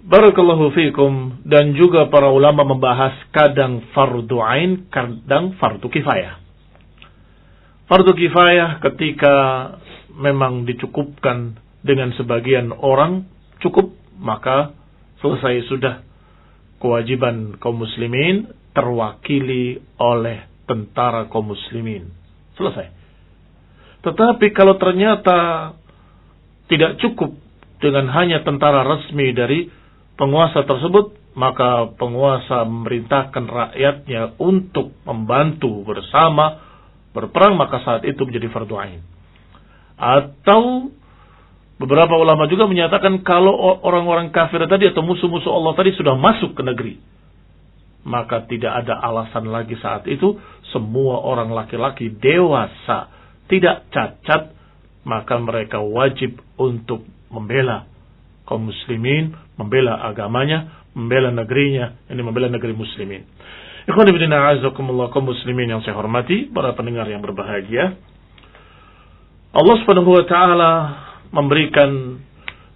S1: Barakallahu fikum. Dan juga para ulama membahas kadang fardu ain, kadang fardu kifayah. Fardu kifayah ketika memang dicukupkan dengan sebagian orang cukup, maka selesai sudah. Kewajiban kaum muslimin terwakili oleh tentara kaum muslimin. Selesai. Tetapi kalau ternyata tidak cukup dengan hanya tentara resmi dari penguasa tersebut, maka penguasa memerintahkan rakyatnya untuk membantu bersama berperang, maka saat itu menjadi fardu ain. Atau beberapa ulama juga menyatakan kalau orang-orang kafir tadi atau musuh-musuh Allah tadi sudah masuk ke negeri, maka tidak ada alasan lagi saat itu. Semua orang laki-laki dewasa, tidak cacat, maka mereka wajib untuk membela kaum muslimin, membela agamanya, membela negerinya, ini membela negeri muslimin. Ikhwan fillah a'azzakumullah, kaum muslimin yang saya hormati, para pendengar yang berbahagia. Allah Subhanahu wa taala memberikan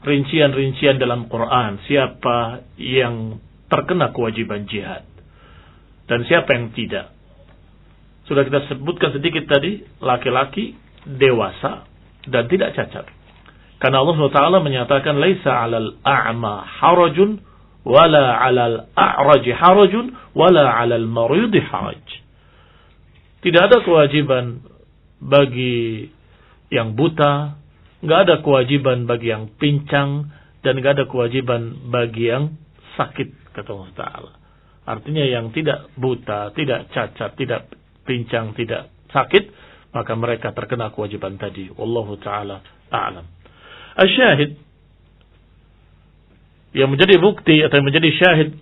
S1: rincian-rincian dalam Quran siapa yang terkena kewajiban jihad dan siapa yang tidak. Sudah kita sebutkan sedikit tadi, laki-laki, dewasa, dan tidak cacat. Karena Allah SWT menyatakan, laisa 'alal a'ma harajun, wala 'alal a'raj harajun, wala 'alal marid haraj. Tidak ada kewajiban bagi yang buta, nggak ada kewajiban bagi yang pincang, dan nggak ada kewajiban bagi yang sakit, kata Allah Ta'ala. Artinya yang tidak buta, tidak cacat, tidak pincang, tidak sakit, maka mereka terkena kewajiban tadi. Wallahu ta'ala a'lam. Asyahid, yang menjadi bukti atau yang menjadi syahid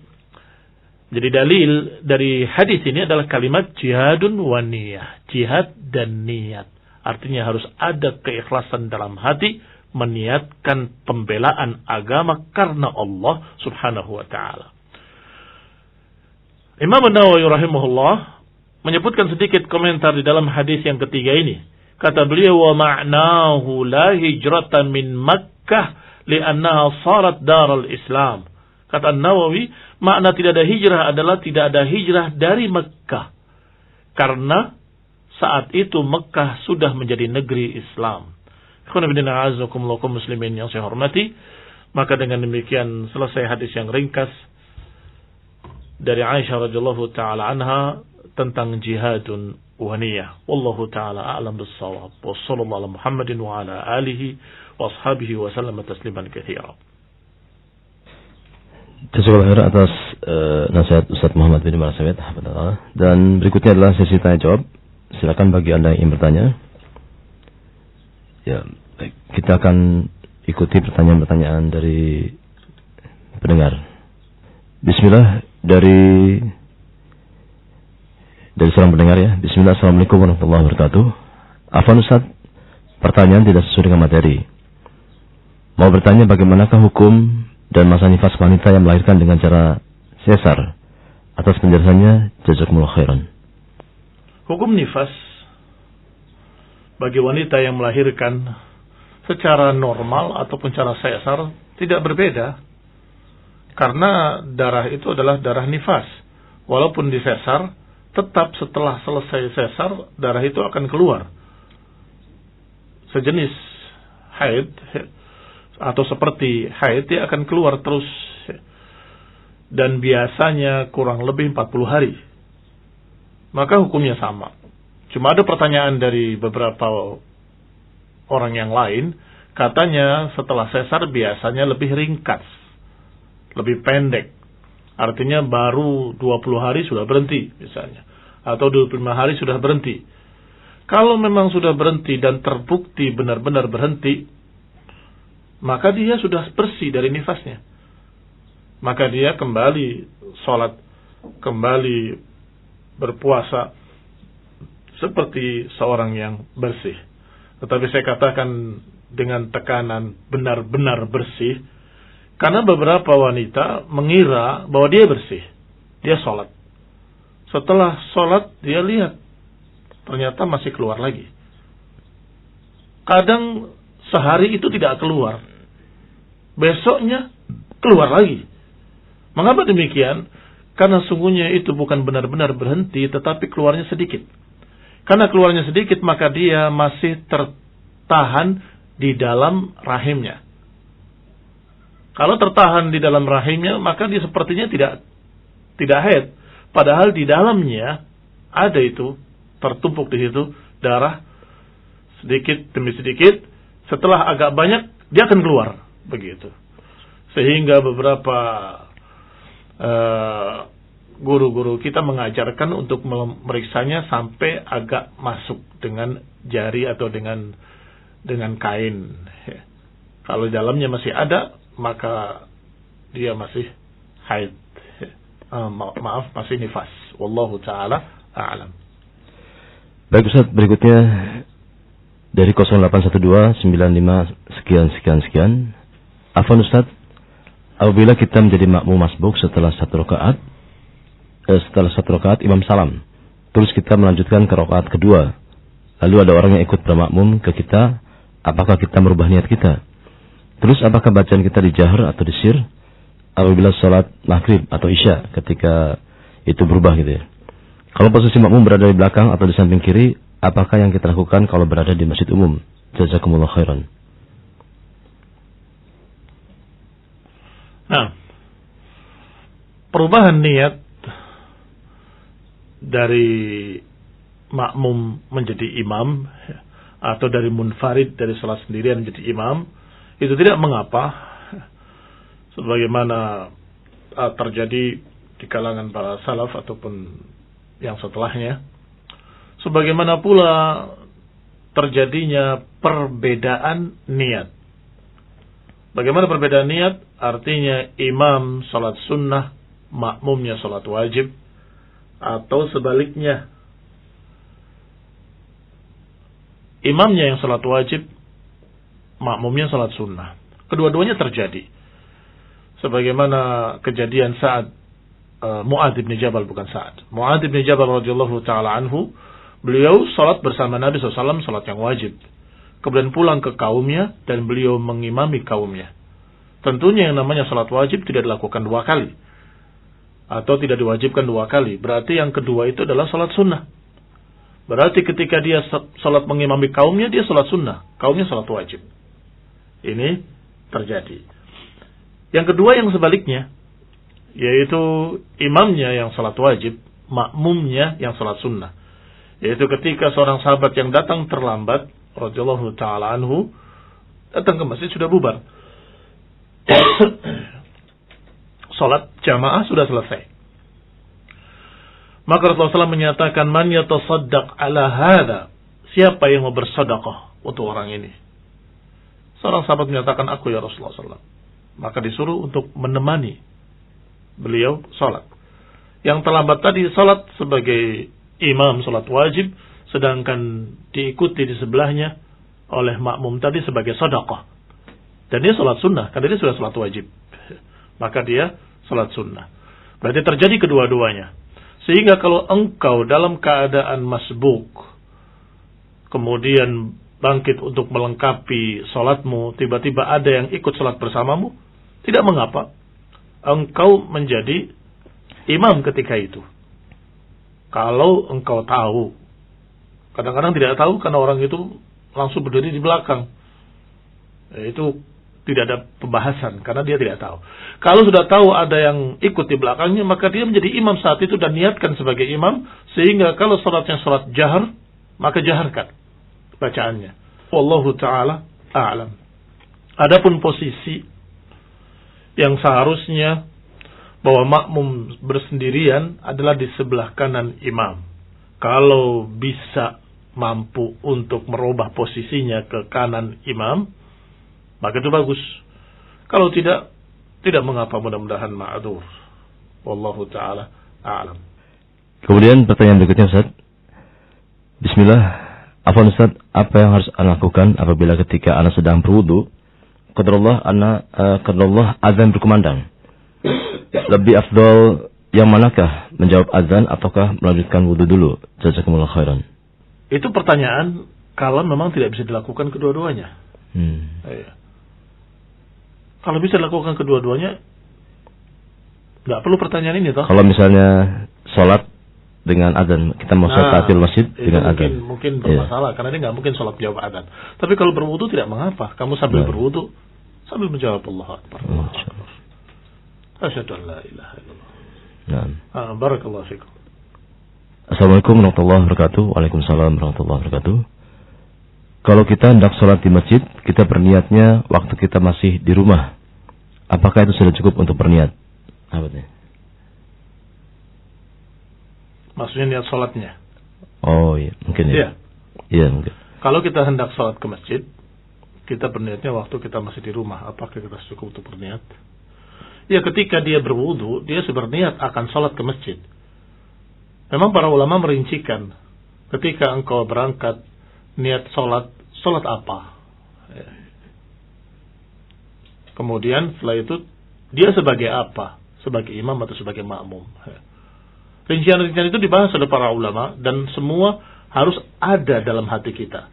S1: Jadi dalil dari hadis ini adalah kalimat jihadun wa niyah. Jihad dan niat. Artinya harus ada keikhlasan dalam hati, meniatkan pembelaan agama karena Allah subhanahu wa ta'ala. Imam An-Nawawi rahimahullah menyebutkan sedikit komentar di dalam hadis yang ketiga ini. Kata beliau, wa ma'nahu la hijratan min Makkah li'annaha sarat daral Islam. Kata An-Nawawi, makna tidak ada hijrah adalah tidak ada hijrah dari Mekah. Karena saat itu Mekah sudah menjadi negeri Islam. Kaum muslimin yang saya hormati, maka dengan demikian selesai hadis yang ringkas dari Aisyah radhiyallahu taala anha tentang jihadun wa niyah. Wallahu taala a'lam bis-shawab. Wassallallahu ala Muhammadin wa ala alihi wa ashabihi wa sallama tasliman katsira.
S2: Jazakallahu khairan atas nasihat Ustaz Muhammad bin Marasawet. Dan berikutnya adalah sesi tanya jawab. Silakan bagi Anda yang ingin bertanya. Ya, baik. Kita akan ikuti pertanyaan-pertanyaan dari pendengar. Bismillah dari seorang pendengar ya. Bismillah, assalamualaikum warahmatullahi wabarakatuh. Afwan Ustaz, pertanyaan tidak sesuai dengan materi. Mau bertanya bagaimanakah hukum dan masa nifas wanita yang melahirkan dengan cara sesar? Atas penjelasannya, jazakumullah khairan.
S1: Hukum nifas bagi wanita yang melahirkan secara normal ataupun cara sesar tidak berbeda. Karena darah itu adalah darah nifas. Walaupun disesar, tetap setelah selesai sesar, darah itu akan keluar. Sejenis haid atau seperti haid, dia akan keluar terus. Dan biasanya kurang lebih 40 hari. Maka hukumnya sama. Cuma ada pertanyaan dari beberapa orang yang lain. Katanya setelah sesar biasanya lebih ringkas. Lebih pendek. Artinya baru 20 hari sudah berhenti misalnya. Atau 25 hari sudah berhenti. Kalau memang sudah berhenti dan terbukti benar-benar berhenti, maka dia sudah bersih dari nifasnya. Maka dia kembali sholat, kembali berpuasa seperti seorang yang bersih. Tetapi saya katakan dengan tekanan benar-benar bersih, karena beberapa wanita mengira bahwa dia bersih. Dia sholat. Setelah sholat dia lihat, ternyata masih keluar lagi. Kadang sehari itu tidak keluar. Besoknya keluar lagi. Mengapa demikian? Karena sungguhnya itu bukan benar-benar berhenti, tetapi keluarnya sedikit. Karena keluarnya sedikit, maka dia masih tertahan di dalam rahimnya. Kalau tertahan di dalam rahimnya, maka dia sepertinya tidak haid. Padahal di dalamnya ada itu, tertumpuk di situ darah sedikit demi sedikit. Setelah agak banyak, dia akan keluar. Begitu. Sehingga beberapa guru-guru kita mengajarkan untuk memeriksanya sampai agak masuk dengan jari atau dengan kain. Kalau dalamnya masih ada, maka dia masih haid. Maaf, masih nifas. Wallahu ta'ala a'lam.
S2: Baik Ustaz, berikutnya dari 0812 95 sekian. Afwan Ustaz, apabila kita menjadi makmum masbuk setelah satu rakaat imam salam, terus kita melanjutkan ke rakaat kedua, lalu ada orang yang ikut bermakmum ke kita, apakah kita merubah niat kita? Terus apakah bacaan kita dijahar atau disir apabila sholat maghrib atau isya ketika itu berubah gitu ya? Kalau posisi makmum berada di belakang atau di samping kiri, apakah yang kita lakukan kalau berada di masjid umum? Jazakumullah khairan.
S1: Nah, perubahan niat dari makmum menjadi imam atau dari munfarid, dari salat sendirian menjadi imam, itu tidak mengapa, sebagaimana terjadi di kalangan para salaf ataupun yang setelahnya. Sebagaimana pula terjadinya perbedaan niat. Bagaimana perbedaan niat? Artinya imam salat sunnah makmumnya salat wajib, atau sebaliknya imamnya yang salat wajib, makmumnya salat sunnah. Kedua-duanya terjadi. Sebagaimana kejadian saat Mu'adz bin Jabal, bukan Sa'ad. Mu'adz bin Jabal radhiyallahu taala anhu, beliau salat bersama Nabi SAW, salat yang wajib. Kemudian pulang ke kaumnya dan beliau mengimami kaumnya. Tentunya yang namanya salat wajib tidak dilakukan 2 kali. Atau tidak diwajibkan 2 kali. Berarti yang kedua itu adalah salat sunnah. Berarti ketika dia salat mengimami kaumnya, dia salat sunnah. Kaumnya salat wajib. Ini terjadi. Yang kedua yang sebaliknya, yaitu imamnya yang salat wajib, makmumnya yang salat sunnah. Yaitu ketika seorang sahabat yang datang terlambat, radhiyallahu ta'ala anhu, datang ke masjid sudah bubar. Salat jamaah sudah selesai. Maka Rasulullah SAW menyatakan, man yatasaddaq ala hadha, siapa yang mau bersedekah untuk orang ini? Seorang sahabat menyatakan, aku ya Rasulullah SAW. Maka disuruh untuk menemani beliau salat. Yang terlambat tadi salat sebagai imam salat wajib, sedangkan diikuti di sebelahnya oleh makmum tadi sebagai sedekah. Dan dia salat sunnah, karena dia sudah salat wajib. Maka dia salat sunnah. Berarti terjadi kedua-duanya. Sehingga kalau engkau dalam keadaan masbuk, kemudian bangkit untuk melengkapi salatmu, tiba-tiba ada yang ikut salat bersamamu, tidak mengapa. Engkau menjadi imam ketika itu. Kalau engkau tahu. Kadang-kadang tidak tahu karena orang itu langsung berdiri di belakang. Itu tidak ada pembahasan karena dia tidak tahu. Kalau sudah tahu ada yang ikut di belakangnya, maka dia menjadi imam saat itu dan niatkan sebagai imam, sehingga kalau salatnya salat jahar, maka jaharkan bacaannya. Wallahu ta'ala a'lam. Adapun posisi yang seharusnya bahwa makmum bersendirian adalah di sebelah kanan imam. Kalau bisa mampu untuk merubah posisinya ke kanan imam, maka itu bagus. Kalau tidak mengapa, mudah-mudahan ma'adzur. Wallahu ta'ala a'lam.
S2: Kemudian pertanyaan berikutnya, Ustaz. Bismillah. Afwan Ustaz, apa yang harus Anda lakukan apabila ketika Anda sedang berwudu, qadarullah azan berkumandang? Lebih afdal yang manakah, menjawab azan ataukah melanjutkan wudu dulu? Jazakumullah khairan.
S1: Itu pertanyaan kalau memang tidak bisa dilakukan kedua-duanya. Iya. Kalau bisa dilakukan kedua-duanya, nggak perlu pertanyaan ini toh.
S2: Kalau misalnya sholat dengan azan, kita mau sholat tahiyatul masjid dengan azan.
S1: Mungkin bermasalah, karena dia nggak mungkin sholat jawab azan. Tapi kalau berwudu tidak mengapa. Kamu sambil berwudu, sambil menjawab Allah Akbar. Asyhadu an la ilaha illallah. Barakallahu fikum.
S2: Assalamualaikum warahmatullahi wabarakatuh. Waalaikumsalam warahmatullahi wabarakatuh. Kalau kita hendak sholat di masjid, kita berniatnya waktu kita masih di rumah. Apakah itu sudah cukup untuk berniat? Apa itu?
S1: Maksudnya niat sholatnya?
S2: Oh iya, mungkin ya. Iya mungkin.
S1: Kalau kita hendak sholat ke masjid, kita berniatnya waktu kita masih di rumah. Apakah kita cukup untuk berniat? Ya, ketika dia berwudu, dia berniat akan sholat ke masjid. Memang para ulama merincikan, ketika engkau berangkat, niat sholat apa? Kemudian setelah itu dia sebagai apa? Sebagai imam atau sebagai makmum? Rincian-rincian itu dibahas oleh para ulama dan semua harus ada dalam hati kita.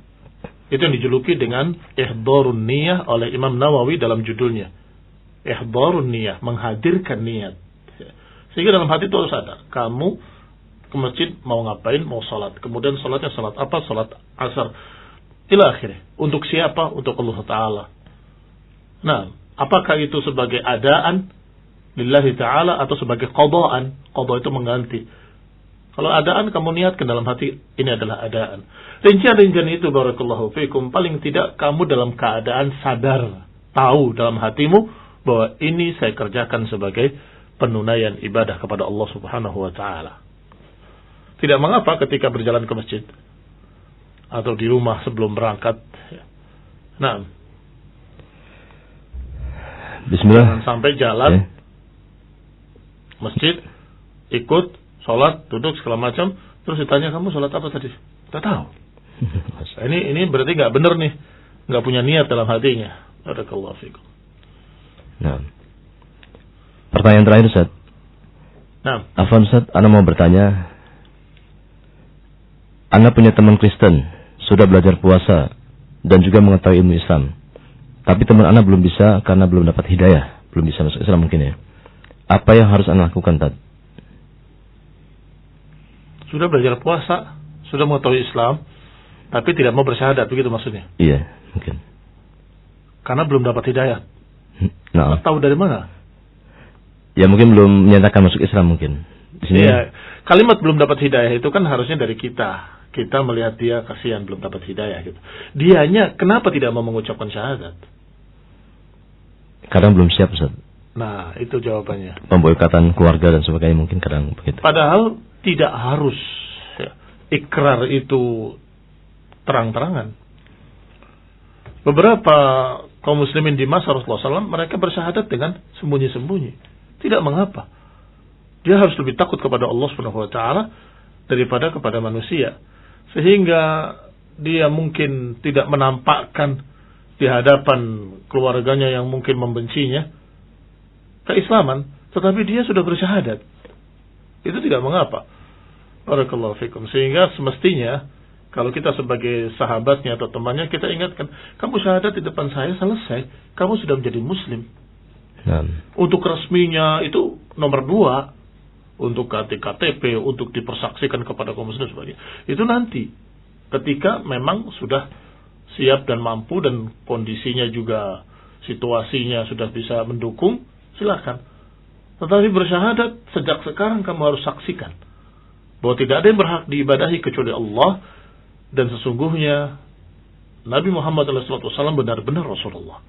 S1: Itu yang dijuluki dengan ihdharun niyah oleh Imam Nawawi dalam judulnya. Ihdharun niyah, menghadirkan niat. Sehingga dalam hati itu harus ada. Kamu ke masjid mau ngapain? Mau sholat. Kemudian sholatnya sholat apa? Sholat asar. Ila akhirnya. Untuk siapa? Untuk Allah Ta'ala. Nah, apakah itu sebagai adaan lillahi ta'ala atau sebagai qadaan? Qada itu mengganti. Kalau adaan kamu niatkan dalam hati, ini adalah adaan. Rincian-rincian itu, barakallahu fikum, paling tidak kamu dalam keadaan sadar, tahu dalam hatimu bahwa ini saya kerjakan sebagai penunaian ibadah kepada Allah Subhanahu wa ta'ala. Tidak mengapa ketika berjalan ke masjid atau di rumah sebelum berangkat. Nah,
S2: Bismillah.
S1: sampai jalan masjid, ikut, sholat, duduk, segala macam. Terus ditanya, kamu sholat apa tadi? Tidak tahu. Nah, ini berarti nggak benar nih. Nggak punya niat dalam hatinya. Barakallahu fikum.
S2: Nah. Pertanyaan terakhir, Ustaz.
S1: Nah.
S2: Afwan, Ustaz, Ana mau bertanya. Ana punya teman Kristen, sudah belajar puasa, dan juga mengetahui ilmu Islam. Tapi teman Ana belum bisa karena belum dapat hidayah. Belum bisa masuk Islam mungkin ya. Apa yang harus Ana lakukan, Tad?
S1: Sudah belajar puasa, sudah mengetahui Islam, tapi tidak mau bersyahadat, begitu maksudnya?
S2: Iya, mungkin.
S1: Karena belum dapat hidayah.
S2: Nah.
S1: Tahu dari mana?
S2: Ya mungkin belum menyatakan masuk Islam mungkin. Di sini.
S1: Iya, kalimat belum dapat hidayah itu kan harusnya dari kita. Kita melihat dia kasihan belum dapat hidayah gitu. Dianya kenapa tidak mau mengucapkan syahadat?
S2: Kadang belum siap, Ustaz.
S1: Nah, itu jawabannya.
S2: Pemboikatan keluarga dan sebagainya mungkin kadang begitu.
S1: Padahal tidak harus ya, ikrar itu terang-terangan. Beberapa kaum muslimin di masa Rasulullah SAW, mereka bersyahadat dengan sembunyi-sembunyi. Tidak mengapa. Dia harus lebih takut kepada Allah Subhanahu wa taala daripada kepada manusia. Sehingga dia mungkin tidak menampakkan di hadapan keluarganya yang mungkin membencinya keislaman, tetapi dia sudah bersyahadat. Itu tidak mengapa. Barakallahu fikum. Sehingga semestinya kalau kita sebagai sahabatnya atau temannya, kita ingatkan, kamu syahadat di depan saya, selesai. Kamu sudah menjadi muslim. Untuk resminya itu nomor 2. Untuk KTP, untuk dipersaksikan kepada kaum muslim sebagainya. Itu nanti. Ketika memang sudah siap dan mampu dan kondisinya juga, situasinya sudah bisa mendukung, silakan. Tetapi bersyahadat sejak sekarang kamu harus saksikan bahwa tidak ada yang berhak diibadahi kecuali Allah, dan sesungguhnya Nabi Muhammad SAW benar-benar Rasulullah.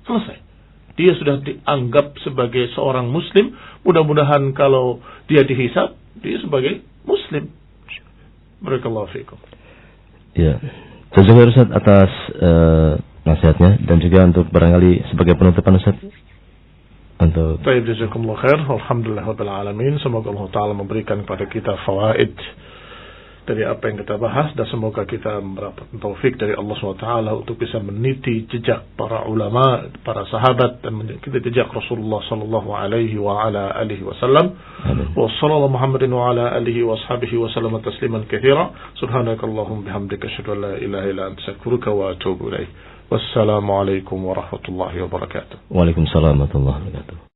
S1: Selesai. Dia sudah dianggap sebagai seorang muslim. Mudah-mudahan kalau dia dihisab, dia sebagai muslim. Barakallahu fiikum.
S2: Ya. Jazakallahu Ustaz atas nasihatnya, dan juga untuk barangkali sebagai penutupan, Ustaz. Untuk
S1: Baik, jazakumullah khair. Alhamdulillah rabbil alamin. Semoga Allah Ta'ala memberikan kepada kita fawaid dari apa yang kita bahas, dan semoga kita mendapat taufik dari Allah SWT untuk bisa meniti jejak para ulama, para sahabat, dan meniti jejak Rasulullah sallallahu alaihi wa ala alihi wasallam. Wa sallallahu Muhammadin wa ala alihi wa ashabihi wa sallam tasliman katsira. Subhanakallahumma bihamdika asyhadu an la ilaha illa anta astaghfiruka wa atubu ilaik. Wassalamualaikum warahmatullahi wabarakatuh.
S2: Waalaikumsalam warahmatullahi wabarakatuh.